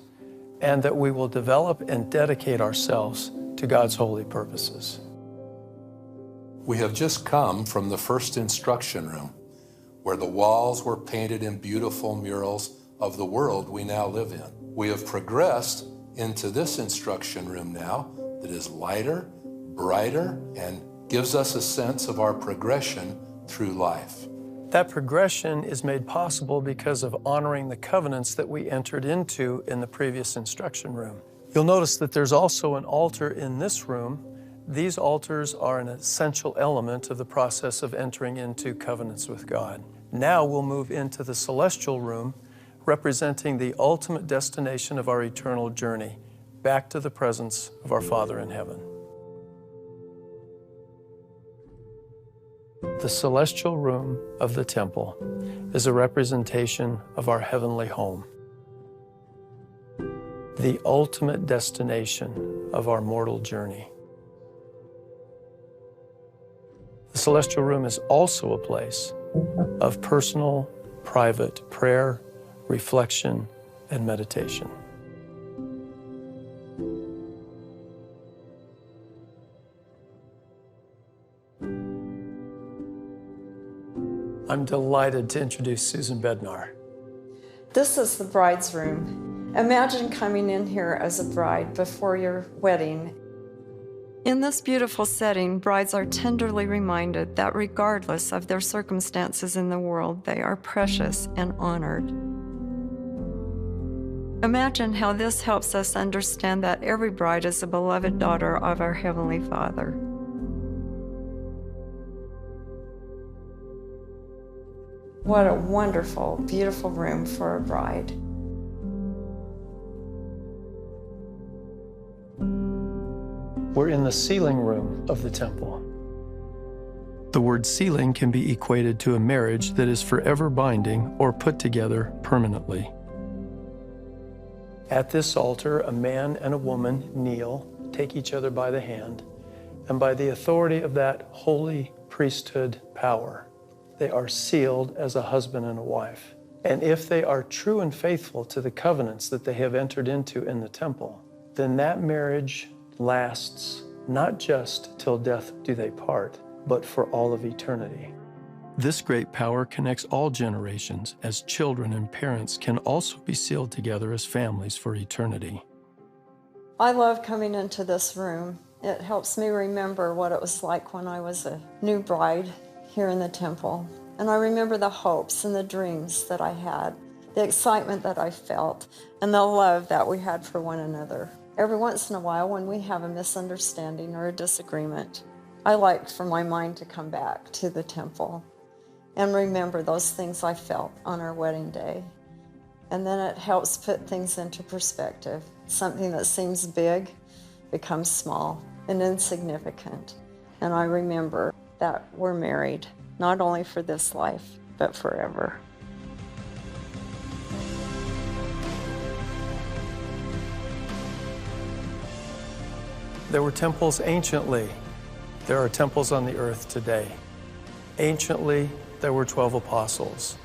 and that we will develop and dedicate ourselves to God's holy purposes. We have just come from the first instruction room, where the walls were painted in beautiful murals of the world we now live in. We have progressed into this instruction room now that is lighter, brighter, and gives us a sense of our progression through life. That progression is made possible because of honoring the covenants that we entered into in the previous instruction room. You'll notice that there's also an altar in this room. These altars are an essential element of the process of entering into covenants with God. Now we'll move into the celestial room, representing the ultimate destination of our eternal journey, back to the presence of our Father in heaven. The celestial room of the temple is a representation of our heavenly home, the ultimate destination of our mortal journey. The celestial room is also a place of personal, private prayer, reflection, and meditation. I'm delighted to introduce Susan Bednar. This is the bride's room. Imagine coming in here as a bride before your wedding. In this beautiful setting, brides are tenderly reminded that regardless of their circumstances in the world, they are precious and honored. Imagine how this helps us understand that every bride is a beloved daughter of our Heavenly Father. What a wonderful, beautiful room for a bride. We're in the sealing room of the temple. The word sealing can be equated to a marriage that is forever binding or put together permanently. At this altar, a man and a woman kneel, take each other by the hand, and by the authority of that holy priesthood power, they are sealed as a husband and a wife. And if they are true and faithful to the covenants that they have entered into in the temple, then that marriage lasts not just till death do they part, but for all of eternity. This great power connects all generations, as children and parents can also be sealed together as families for eternity. I love coming into this room. It helps me remember what it was like when I was a new bride here in the temple. And I remember the hopes and the dreams that I had, the excitement that I felt, and the love that we had for one another. Every once in a while, when we have a misunderstanding or a disagreement, I like for my mind to come back to the temple and remember those things I felt on our wedding day. And then it helps put things into perspective. Something that seems big becomes small and insignificant. And I remember that we're married, not only for this life, but forever. There were temples anciently. There are temples on the earth today. Anciently, there were 12 apostles.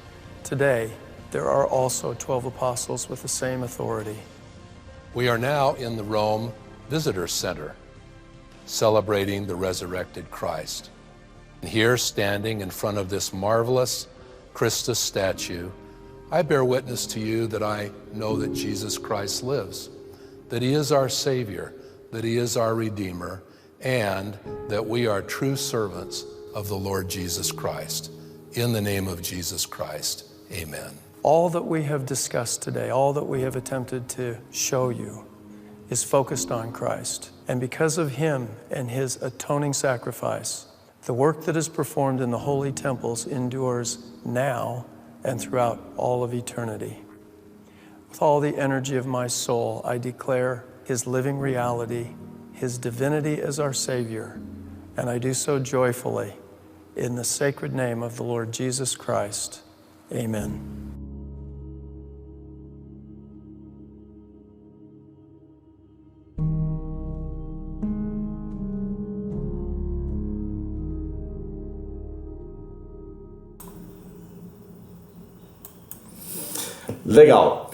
Today, there are also 12 apostles with the same authority. We are now in the Rome Visitor Center, celebrating the resurrected Christ. And here, standing in front of this marvelous Christus statue, I bear witness to you that I know that Jesus Christ lives, that he is our Savior, that he is our Redeemer, and that we are true servants of the Lord Jesus Christ. In the name of Jesus Christ, amen. All that we have discussed today, all that we have attempted to show you, is focused on Christ. And because of him and his atoning sacrifice, the work that is performed in the holy temples endures now and throughout all of eternity. With all the energy of my soul, I declare his living reality, his divinity as our Savior, and I do so joyfully in the sacred name of the Lord Jesus Christ. Amen. Legal.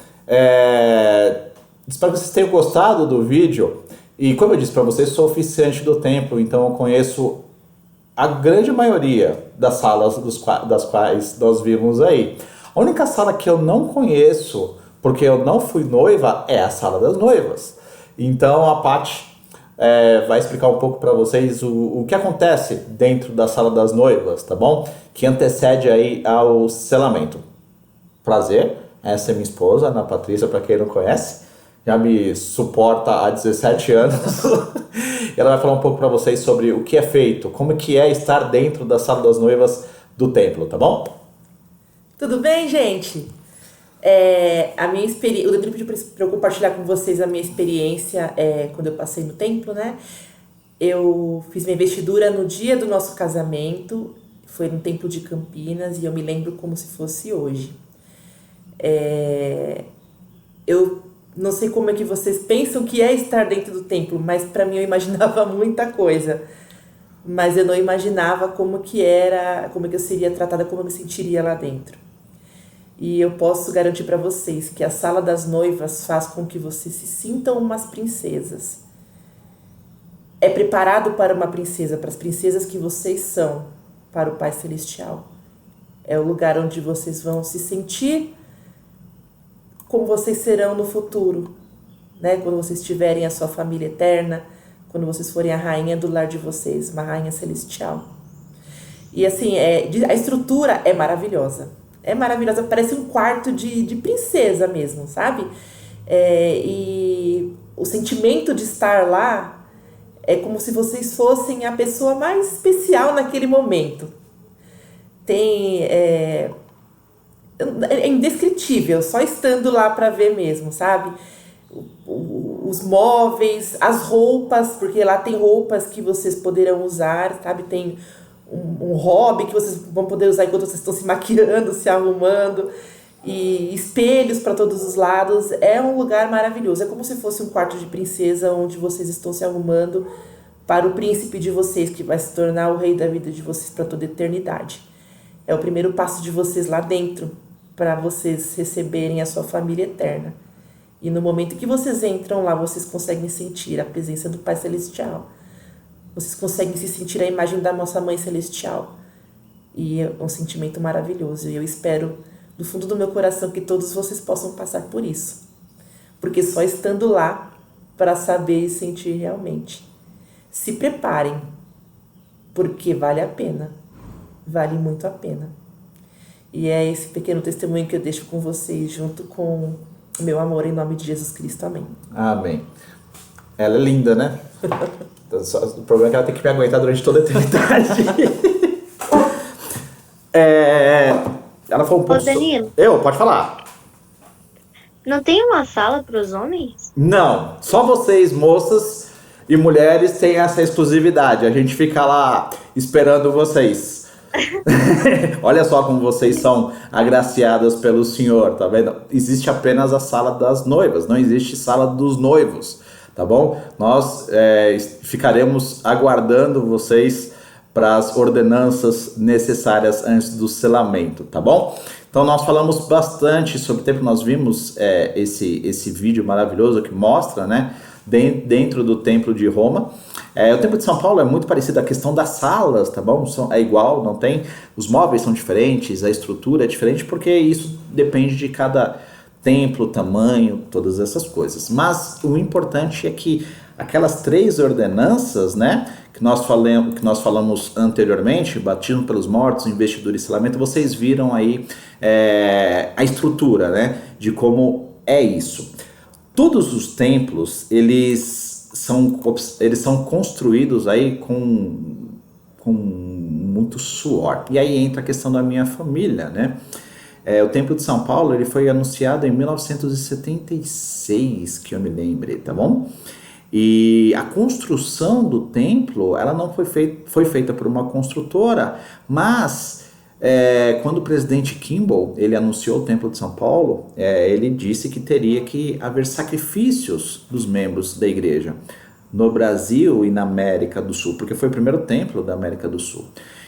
Espero que vocês tenham gostado do vídeo. E como eu disse para vocês, sou oficiante do templo, então eu conheço a grande maioria das salas das quais nós vimos aí. A única sala que eu não conheço, porque eu não fui noiva, é a sala das noivas. Então a Paty vai explicar um pouco para vocês o que acontece dentro da sala das noivas, tá bom? Que antecede aí ao selamento. Prazer, essa é minha esposa, Ana Patrícia, para quem não conhece. Já me suporta há 17 anos. Ela vai falar um pouco para vocês sobre o que é feito, como que é estar dentro da sala das noivas do templo, tá bom? Tudo bem, gente? A minha experiência, o Danilo pediu para eu compartilhar com vocês a minha experiência quando eu passei no templo, né? Eu fiz minha investidura no dia do nosso casamento, Foi no Templo de Campinas e eu me lembro como se fosse hoje. Eu não sei como é que vocês pensam que é estar dentro do templo, mas para mim eu imaginava muita coisa. Mas eu não imaginava como que era, como que eu seria tratada, como eu me sentiria lá dentro. E eu posso garantir para vocês que a sala das noivas faz com que vocês se sintam umas princesas. É preparado para uma princesa, para as princesas que vocês são, para o Pai Celestial. É o lugar onde vocês vão se sentir como vocês serão no futuro, né? Quando vocês tiverem a sua família eterna, quando vocês forem a rainha do lar de vocês, uma rainha celestial. E assim, a estrutura é maravilhosa. É maravilhosa, parece um quarto de princesa mesmo, sabe? E o sentimento de estar lá é como se vocês fossem a pessoa mais especial naquele momento. É indescritível, só estando lá para ver mesmo, sabe? Os móveis, as roupas, porque lá tem roupas que vocês poderão usar, sabe? Tem um hobby que vocês vão poder usar enquanto vocês estão se maquiando, se arrumando, e espelhos para todos os lados. É um lugar maravilhoso, é como se fosse um quarto de princesa onde vocês estão se arrumando para o príncipe de vocês, que vai se tornar o rei da vida de vocês para toda a eternidade. É o primeiro passo de vocês lá dentro, para vocês receberem a sua família eterna. E no momento que vocês entram lá, vocês conseguem sentir a presença do Pai Celestial. Vocês conseguem se sentir a imagem da nossa Mãe Celestial. E é um sentimento maravilhoso. E eu espero, do fundo do meu coração, que todos vocês possam passar por isso. Porque só estando lá para saber e sentir realmente. Se preparem, porque vale a pena. Vale muito a pena. E é esse pequeno testemunho que eu deixo com vocês, junto com o meu amor, em nome de Jesus Cristo. Amém. Amém. Ela é linda, né? O problema é que ela tem que me aguentar durante toda a eternidade. Ela falou um pouco... Ô, Danilo. Pode falar. Não tem uma sala para os homens? Não, só vocês, moças e mulheres, têm essa exclusividade. A gente fica lá esperando vocês. Olha só como vocês são agraciadas pelo Senhor, tá vendo? Existe apenas a sala das noivas, não existe sala dos noivos, tá bom? Nós ficaremos aguardando vocês para as ordenanças necessárias antes do selamento, tá bom? Então nós falamos bastante sobre o tempo, nós vimos esse vídeo maravilhoso que mostra, né, dentro do Templo de Roma. O Templo de São Paulo é muito parecido, a questão das salas, tá bom? É igual, não tem, os móveis são diferentes, a estrutura é diferente, porque isso depende de cada templo, tamanho, todas essas coisas. Mas o importante é que aquelas 3 ordenanças, né, que nós falamos anteriormente, batismo pelos mortos, investidura e selamento, vocês viram aí a estrutura, né, de como é isso. Todos os templos, eles são construídos aí com muito suor. E aí entra a questão da minha família, né? O Templo de São Paulo, ele foi anunciado em 1976, que eu me lembre, tá bom? E a construção do templo, ela não foi feita por uma construtora, mas quando o presidente Kimball, ele anunciou o Templo de São Paulo, ele disse que teria que haver sacrifícios dos membros da igreja no Brasil e na América do Sul, porque foi o primeiro templo da América do Sul.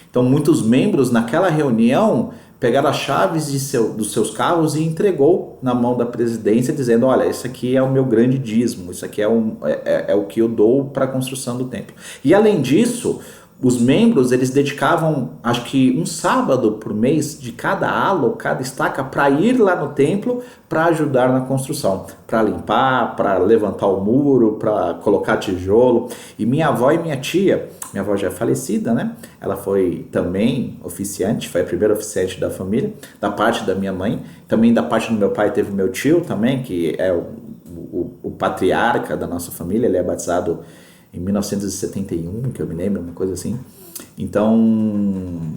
Então muitos membros naquela reunião pegaram as chaves dos seus carros e entregou na mão da presidência, dizendo, olha, isso aqui é o meu grande dízimo, isso aqui é o que eu dou para a construção do templo. E além disso, os membros, eles dedicavam, acho que um sábado por mês de cada ala ou cada estaca para ir lá no templo para ajudar na construção, para limpar, para levantar o muro, para colocar tijolo. E minha avó e minha tia, minha avó já é falecida, né? Ela foi também oficiante, foi a primeira oficiante da família, da parte da minha mãe. Também da parte do meu pai teve meu tio também, que é o patriarca da nossa família, ele é batizado em 1971, que eu me lembro, uma coisa assim. Então,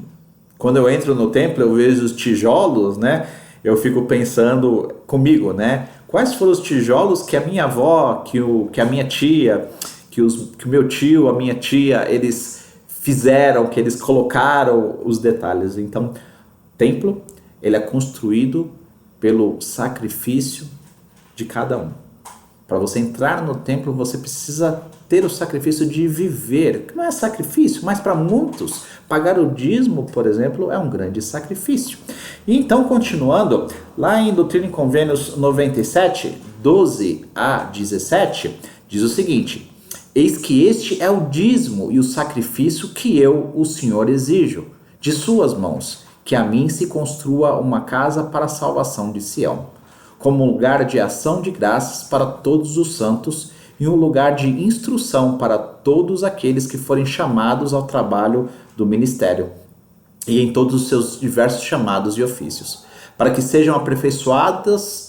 quando eu entro no templo, eu vejo os tijolos, né? Eu fico pensando comigo, né? Quais foram os tijolos que a minha avó, que a minha tia, que o meu tio, a minha tia, eles fizeram, que eles colocaram os detalhes. Então, o templo, ele é construído pelo sacrifício de cada um. Para você entrar no templo, você precisa ter o sacrifício de viver, que não é sacrifício, mas para muitos, pagar o dízimo, por exemplo, é um grande sacrifício. E então, continuando, lá em Doutrina e Convênios 97, 12 a 17, diz o seguinte: eis que este é o dízimo e o sacrifício que eu, o Senhor, exijo de suas mãos, que a mim se construa uma casa para a salvação de Sião, como um lugar de ação de graças para todos os santos e um lugar de instrução para todos aqueles que forem chamados ao trabalho do ministério e em todos os seus diversos chamados e ofícios, para que sejam aperfeiçoados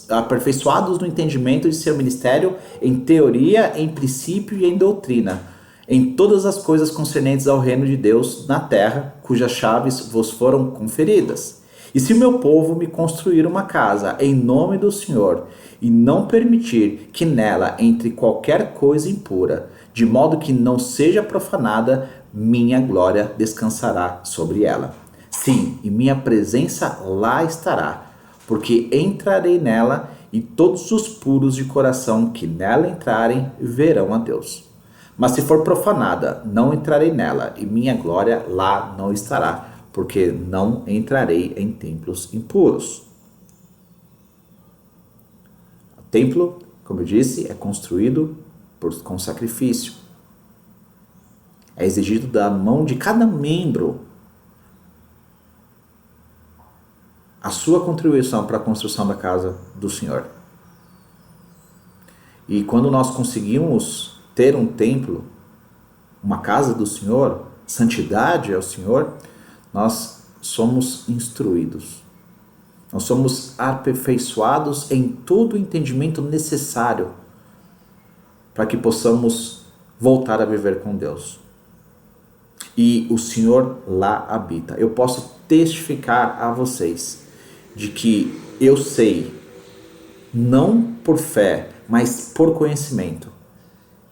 no entendimento de seu ministério, em teoria, em princípio e em doutrina, em todas as coisas concernentes ao reino de Deus na terra, cujas chaves vos foram conferidas. E se o meu povo me construir uma casa em nome do Senhor, e não permitir que nela entre qualquer coisa impura, de modo que não seja profanada, minha glória descansará sobre ela. Sim, e minha presença lá estará, porque entrarei nela, e todos os puros de coração que nela entrarem verão a Deus. Mas se for profanada, não entrarei nela, e minha glória lá não estará, porque não entrarei em templos impuros. O templo, como eu disse, é construído com sacrifício. É exigido da mão de cada membro a sua contribuição para a construção da casa do Senhor. E quando nós conseguimos ter um templo, uma casa do Senhor, santidade ao Senhor, nós somos instruídos. Nós somos aperfeiçoados em todo o entendimento necessário para que possamos voltar a viver com Deus. E o Senhor lá habita. Eu posso testificar a vocês de que eu sei, não por fé, mas por conhecimento,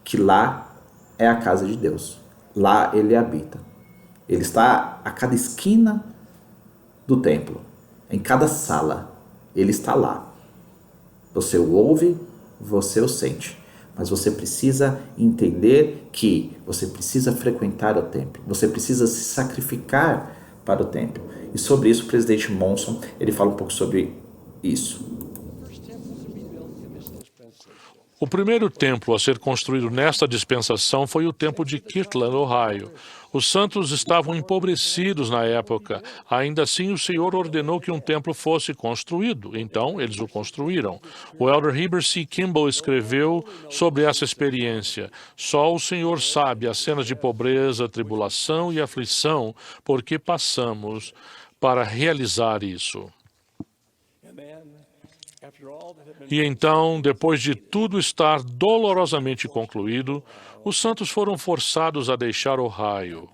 que lá é a casa de Deus. Lá ele habita. Ele está a cada esquina do templo, em cada sala. Ele está lá. Você o ouve, você o sente. Mas você precisa entender que você precisa frequentar o templo. Você precisa se sacrificar para o templo. E sobre isso o presidente Monson, ele fala um pouco sobre isso. O primeiro templo a ser construído nesta dispensação foi o templo de Kirtland, Ohio. Os santos estavam empobrecidos na época. Ainda assim, o Senhor ordenou que um templo fosse construído. Então, eles o construíram. O elder Heber C. Kimball escreveu sobre essa experiência. Só o Senhor sabe as cenas de pobreza, tribulação e aflição por que passamos para realizar isso. E então, depois de tudo estar dolorosamente concluído, os santos foram forçados a deixar Ohio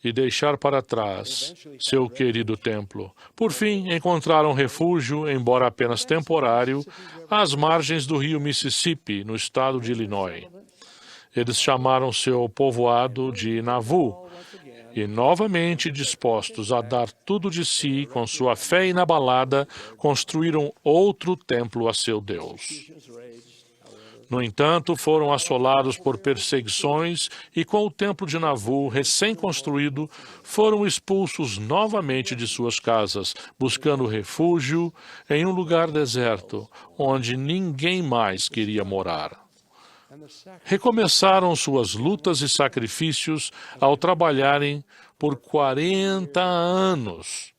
e deixar para trás seu querido templo. Por fim, encontraram refúgio, embora apenas temporário, às margens do rio Mississippi, no estado de Illinois. Eles chamaram seu povoado de Nauvoo, e novamente dispostos a dar tudo de si, com sua fé inabalada, construíram outro templo a seu Deus. No entanto, foram assolados por perseguições e, com o templo de Nauvoo recém-construído, foram expulsos novamente de suas casas, buscando refúgio em um lugar deserto, onde ninguém mais queria morar. Recomeçaram suas lutas e sacrifícios ao trabalharem por 40 anos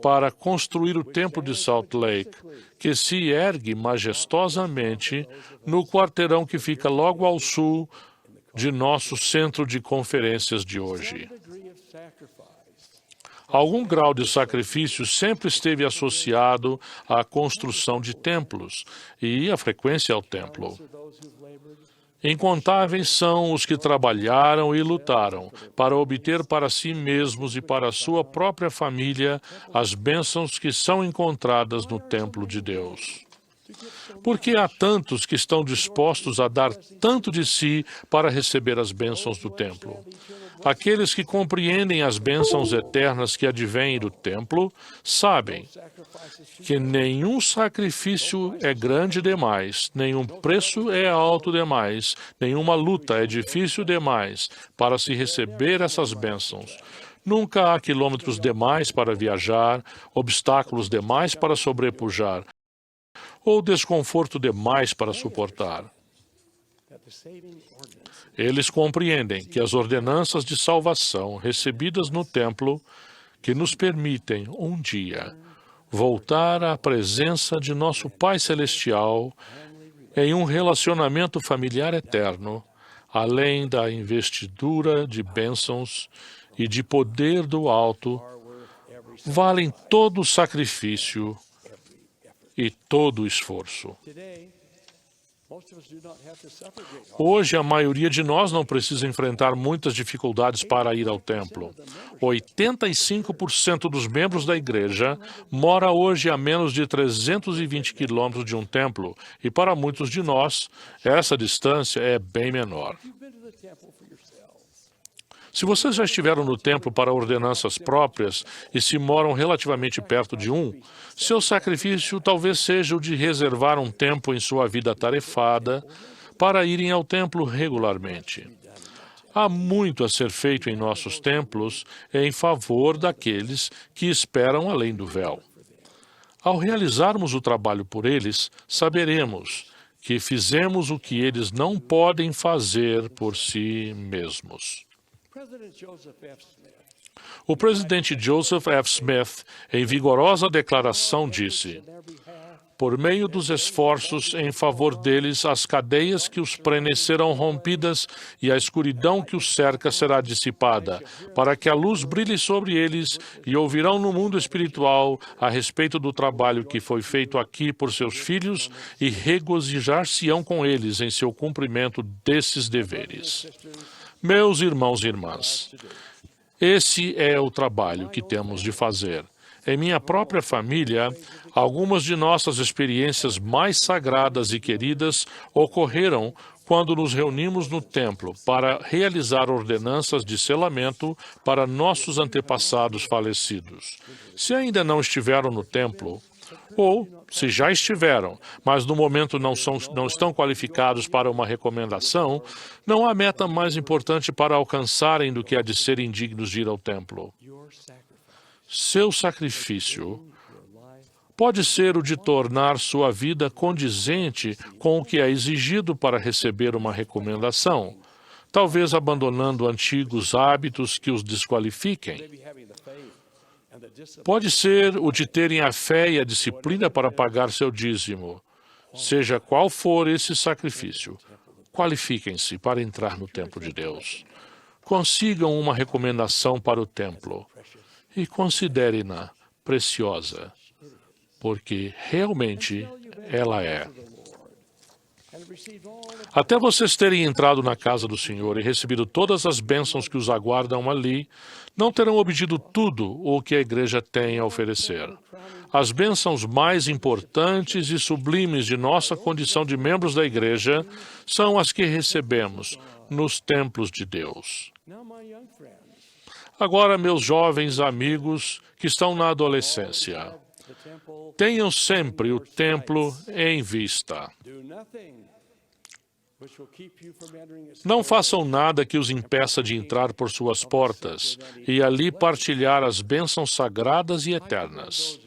para construir o templo de Salt Lake, que se ergue majestosamente no quarteirão que fica logo ao sul de nosso centro de conferências de hoje. Algum grau de sacrifício sempre esteve associado à construção de templos e à frequência ao templo. Incontáveis são os que trabalharam e lutaram para obter para si mesmos e para a sua própria família as bênçãos que são encontradas no templo de Deus. Porque há tantos que estão dispostos a dar tanto de si para receber as bênçãos do templo. Aqueles que compreendem as bênçãos eternas que advêm do templo sabem que nenhum sacrifício é grande demais, nenhum preço é alto demais, nenhuma luta é difícil demais para se receber essas bênçãos. Nunca há quilômetros demais para viajar, obstáculos demais para sobrepujar, ou desconforto demais para suportar. Eles compreendem que as ordenanças de salvação recebidas no templo, que nos permitem, um dia, voltar à presença de nosso Pai Celestial em um relacionamento familiar eterno, além da investidura de bênçãos e de poder do alto, valem todo o sacrifício e todo o esforço. Hoje, a maioria de nós não precisa enfrentar muitas dificuldades para ir ao templo. 85% dos membros da igreja mora hoje a menos de 320 quilômetros de um templo, e para muitos de nós, essa distância é bem menor. Se vocês já estiveram no templo para ordenanças próprias e se moram relativamente perto de um, seu sacrifício talvez seja o de reservar um tempo em sua vida atarefada para irem ao templo regularmente. Há muito a ser feito em nossos templos em favor daqueles que esperam além do véu. Ao realizarmos o trabalho por eles, saberemos que fizemos o que eles não podem fazer por si mesmos. O presidente Joseph F. Smith, em vigorosa declaração, disse: por meio dos esforços em favor deles, as cadeias que os prendem serão rompidas e a escuridão que os cerca será dissipada, para que a luz brilhe sobre eles e ouvirão no mundo espiritual a respeito do trabalho que foi feito aqui por seus filhos e regozijar-se-ão com eles em seu cumprimento desses deveres. Meus irmãos e irmãs, esse é o trabalho que temos de fazer. Em minha própria família, algumas de nossas experiências mais sagradas e queridas ocorreram quando nos reunimos no templo para realizar ordenanças de selamento para nossos antepassados falecidos. Se ainda não estiveram no templo, ou se já estiveram, mas no momento não estão qualificados para uma recomendação, não há meta mais importante para alcançarem do que a de serem dignos de ir ao templo. Seu sacrifício pode ser o de tornar sua vida condizente com o que é exigido para receber uma recomendação, talvez abandonando antigos hábitos que os desqualifiquem. Pode ser o de terem a fé e a disciplina para pagar seu dízimo. Seja qual for esse sacrifício, qualifiquem-se para entrar no templo de Deus. Consigam uma recomendação para o templo e considerem-na preciosa, porque realmente ela é. Até vocês terem entrado na casa do Senhor e recebido todas as bênçãos que os aguardam ali, não terão obtido tudo o que a igreja tem a oferecer. As bênçãos mais importantes e sublimes de nossa condição de membros da igreja são as que recebemos nos templos de Deus. Agora, meus jovens amigos que estão na adolescência, tenham sempre o templo em vista. Não façam nada que os impeça de entrar por suas portas e ali partilhar as bênçãos sagradas e eternas.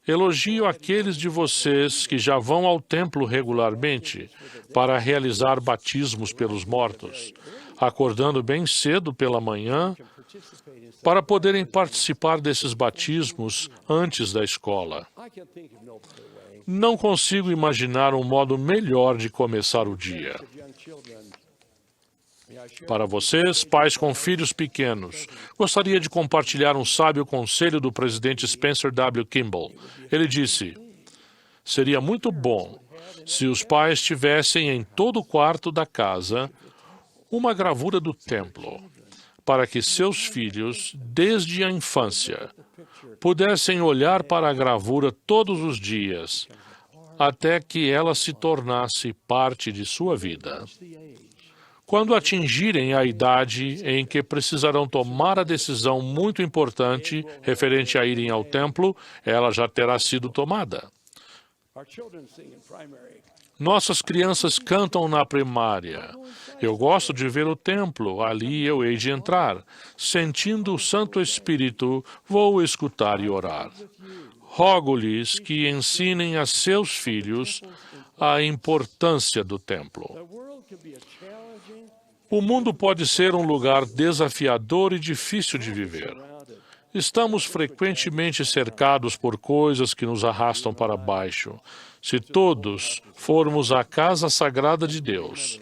Elogio aqueles de vocês que já vão ao templo regularmente para realizar batismos pelos mortos, acordando bem cedo pela manhã para poderem participar desses batismos antes da escola. Não consigo imaginar um modo melhor de começar o dia. Para vocês, pais com filhos pequenos, gostaria de compartilhar um sábio conselho do presidente Spencer W. Kimball. Ele disse: seria muito bom se os pais tivessem em todo o quarto da casa uma gravura do templo, para que seus filhos, desde a infância, pudessem olhar para a gravura todos os dias, até que ela se tornasse parte de sua vida. Quando atingirem a idade em que precisarão tomar a decisão muito importante referente a irem ao templo, ela já terá sido tomada. Nossas crianças cantam na primária. Eu gosto de ver o templo, ali eu hei de entrar. Sentindo o Santo Espírito, vou escutar e orar. Rogo-lhes que ensinem a seus filhos a importância do templo. O mundo pode ser um lugar desafiador e difícil de viver. Estamos frequentemente cercados por coisas que nos arrastam para baixo. Se todos formos à casa sagrada de Deus,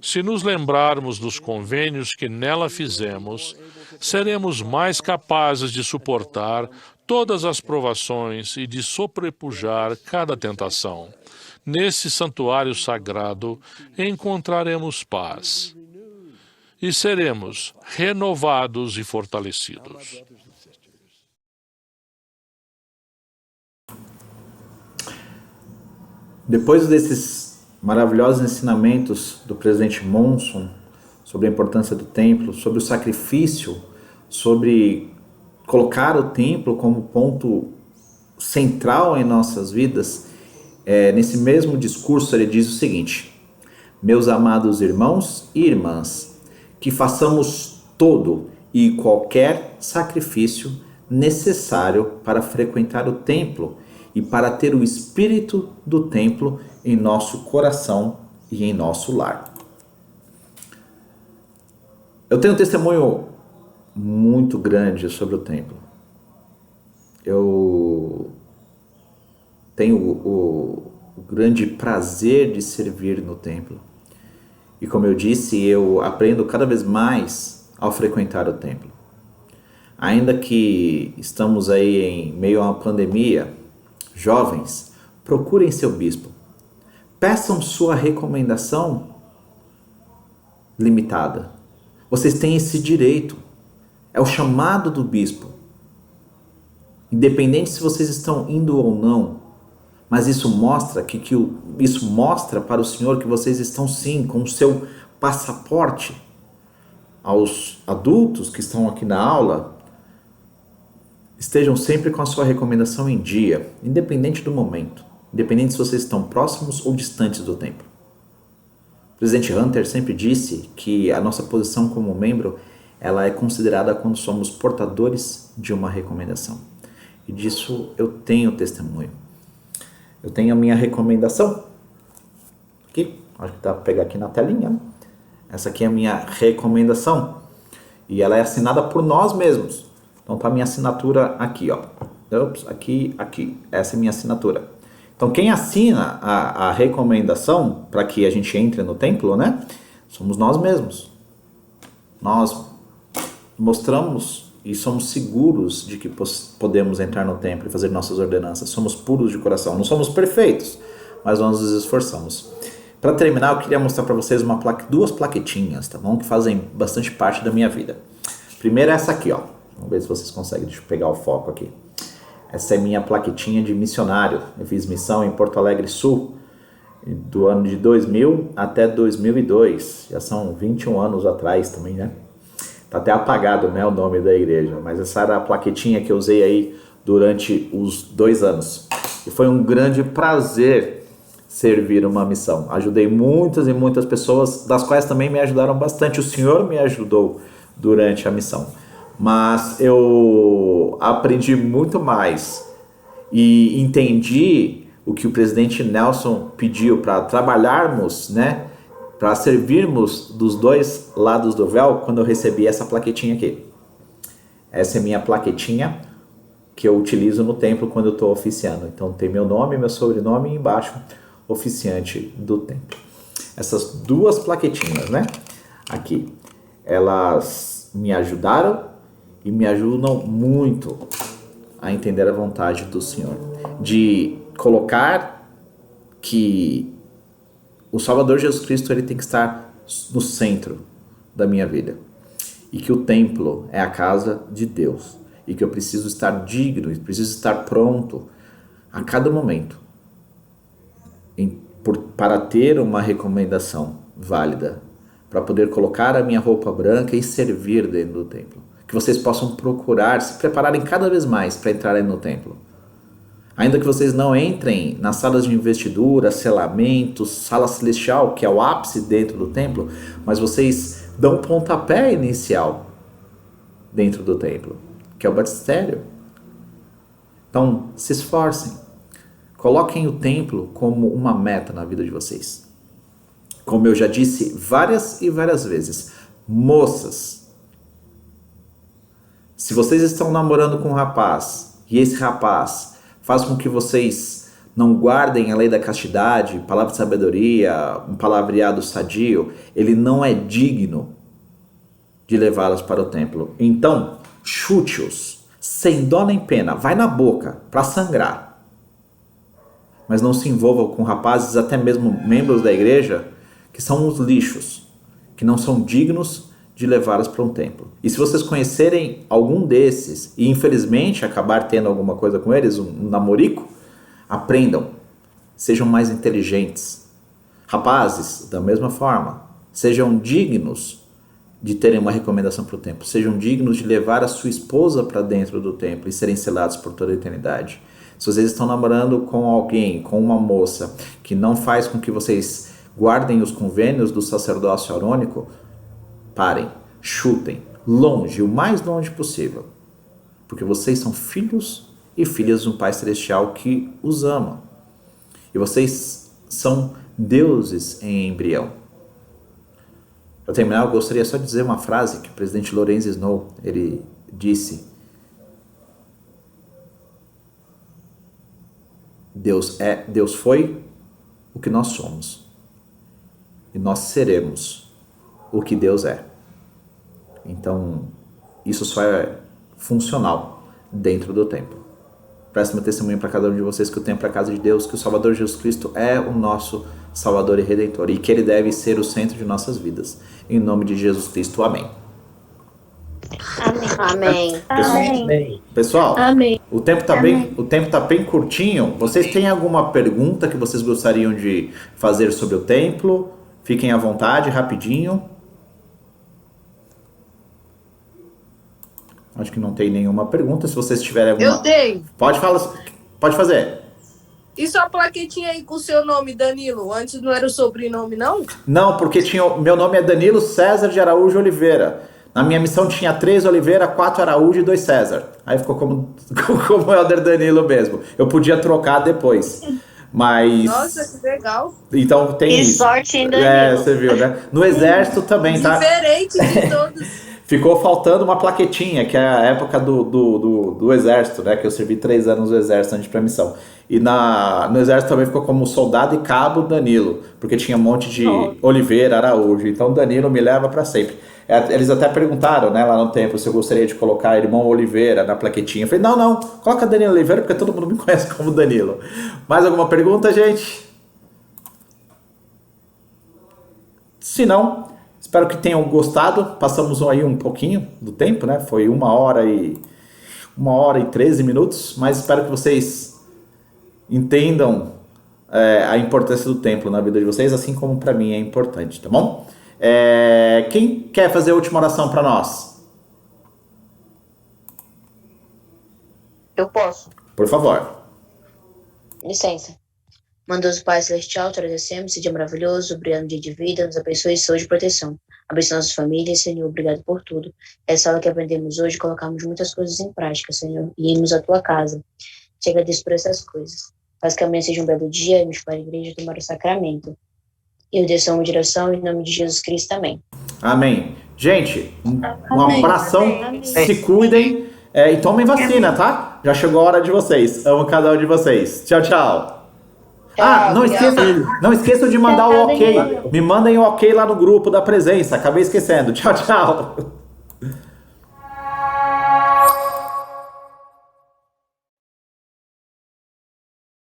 se nos lembrarmos dos convênios que nela fizemos, seremos mais capazes de suportar todas as provações e de sobrepujar cada tentação. Nesse santuário sagrado encontraremos paz e seremos renovados e fortalecidos. Depois desses maravilhosos ensinamentos do presidente Monson sobre a importância do templo, sobre o sacrifício, sobre colocar o templo como ponto central em nossas vidas, nesse mesmo discurso ele diz o seguinte: meus amados irmãos e irmãs, que façamos todo e qualquer sacrifício necessário para frequentar o templo e para ter o espírito do templo em nosso coração e em nosso lar. Eu tenho um testemunho muito grande sobre o templo. Eu tenho o grande prazer de servir no templo. E como eu disse, eu aprendo cada vez mais ao frequentar o templo. Ainda que estamos aí em meio a uma pandemia, jovens, procurem seu bispo. Peçam sua recomendação limitada. Vocês têm esse direito. É o chamado do bispo. Independente se vocês estão indo ou não, mas isso mostra isso mostra para o Senhor que vocês estão sim com o seu passaporte. Aos adultos que estão aqui na aula, estejam sempre com a sua recomendação em dia, independente do momento, independente se vocês estão próximos ou distantes do templo. O presidente Hunter sempre disse que a nossa posição como membro, ela é considerada quando somos portadores de uma recomendação. E disso eu tenho testemunho. Eu tenho a minha recomendação. Aqui, acho que dá para pegar aqui na telinha. Essa aqui é a minha recomendação. E ela é assinada por nós mesmos. Então tá a minha assinatura aqui, ó. Aqui. Essa é a minha assinatura. Então quem assina a recomendação para que a gente entre no templo, né? Somos nós mesmos. Nós mostramos e somos seguros de que podemos entrar no templo e fazer nossas ordenanças. Somos puros de coração. Não somos perfeitos, mas nós nos esforçamos. Para terminar, eu queria mostrar para vocês duas plaquetinhas, tá bom? Que fazem bastante parte da minha vida. Primeiro é essa aqui, ó. Vamos ver se vocês conseguem. Deixa eu pegar o foco aqui. Essa é minha plaquetinha de missionário. Eu fiz missão em Porto Alegre Sul do ano de 2000 até 2002. Já são 21 anos atrás também, né? Tá até apagado, né, o nome da igreja. Mas essa era a plaquetinha que eu usei aí durante os 2 anos. E foi um grande prazer servir uma missão. Ajudei muitas e muitas pessoas, das quais também me ajudaram bastante. O Senhor me ajudou durante a missão. Mas eu aprendi muito mais e entendi o que o presidente Nelson pediu para trabalharmos, né? Para servirmos dos 2 lados do véu quando eu recebi essa plaquetinha aqui. Essa é minha plaquetinha que eu utilizo no templo quando eu estou oficiando. Então tem meu nome, meu sobrenome e embaixo oficiante do templo. Essas 2 plaquetinhas, né? Aqui, elas me ajudaram e me ajudam muito a entender a vontade do Senhor. De colocar que o Salvador Jesus Cristo ele tem que estar no centro da minha vida. E que o templo é a casa de Deus. E que eu preciso estar digno, preciso estar pronto a cada momento para ter uma recomendação válida, para poder colocar a minha roupa branca e servir dentro do templo. Que vocês possam procurar, se prepararem cada vez mais para entrarem no templo. Ainda que vocês não entrem nas salas de investidura, selamentos, sala celestial, que é o ápice dentro do templo, mas vocês dão um pontapé inicial dentro do templo, que é o batistério. Então, se esforcem. Coloquem o templo como uma meta na vida de vocês. Como eu já disse várias e várias vezes, moças, se vocês estão namorando com um rapaz e esse rapaz faz com que vocês não guardem a lei da castidade, palavra de sabedoria, um palavreado sadio, ele não é digno de levá-las para o templo. Então, chute-os, sem dó nem pena, vai na boca para sangrar. Mas não se envolva com rapazes, até mesmo membros da igreja, que são uns lixos, que não são dignos de levá-las para um templo. E se vocês conhecerem algum desses e infelizmente acabar tendo alguma coisa com eles, um namorico, aprendam, sejam mais inteligentes. Rapazes, da mesma forma, sejam dignos de terem uma recomendação para o templo, sejam dignos de levar a sua esposa para dentro do templo e serem selados por toda a eternidade. Se vocês estão namorando com alguém, com uma moça, que não faz com que vocês guardem os convênios do sacerdócio arônico, parem, chutem, longe, o mais longe possível. Porque vocês são filhos e filhas de um Pai Celestial que os ama. E vocês são deuses em embrião. Para terminar, eu gostaria só de dizer uma frase que o presidente Lorenzo Snow, ele disse: Deus foi o que nós somos. E nós seremos o que Deus é. Então, isso só é funcional dentro do templo. Preste meu testemunho para cada um de vocês que o templo é a casa de Deus, que o Salvador Jesus Cristo é o nosso Salvador e Redentor e que Ele deve ser o centro de nossas vidas. Em nome de Jesus Cristo, amém. Amém. Amém. Pessoal, Amém. O tempo tá bem curtinho. Vocês têm alguma pergunta que vocês gostariam de fazer sobre o templo? Fiquem à vontade, rapidinho. Acho que não tem nenhuma pergunta. Se vocês tiverem alguma... Eu tenho. Pode fazer. E sua plaquetinha aí com o seu nome, Danilo? Antes não era o sobrenome, não? Não, porque meu nome é Danilo César de Araújo Oliveira. Na minha missão tinha 3 Oliveira, 4 Araújo e 2 César. Aí ficou como o Helder Danilo mesmo. Eu podia trocar depois. Mas... Nossa, que legal. Então tem Que isso. sorte, hein, Danilo? É, você viu, né? No exército também, tá? Diferente de todos. Ficou faltando uma plaquetinha, que é a época do exército, né? Que eu servi 3 anos no exército antes de ir pra missão. E no exército também ficou como soldado e cabo Danilo, porque tinha um monte de Oliveira, Araújo. Então Danilo me leva para sempre. Eles até perguntaram, né, lá no templo, se eu gostaria de colocar irmão Oliveira na plaquetinha. Eu falei, não, coloca Danilo Oliveira, porque todo mundo me conhece como Danilo. Mais alguma pergunta, gente? Se não, espero que tenham gostado. Passamos aí um pouquinho do tempo, né? Foi 1 hora e 13 minutos, mas espero que vocês entendam a importância do templo na vida de vocês, assim como para mim é importante, tá bom? Quem quer fazer a última oração para nós? Eu posso. Por favor. Licença. Mandoso Pai Celestial, te agradecemos, esse dia maravilhoso, obrigado dia de vida, nos abençoe, saúde e proteção. Abençoe nossas famílias, Senhor, obrigado por tudo. Essa aula que aprendemos hoje, colocamos muitas coisas em prática, Senhor, e irmos à tua casa. Te agradeço por essas coisas. Faz que amanhã seja um belo dia, irmos para a igreja tomar o sacramento. E eu desço uma direção em nome de Jesus Cristo, amém. Amém. Gente, um abração, se cuidem e tomem vacina, tá? Já chegou a hora de vocês. Amo cada um de vocês. Tchau, tchau. Não esqueçam de mandar o ok. Me mandem o ok lá no grupo da presença. Acabei esquecendo. Tchau, tchau.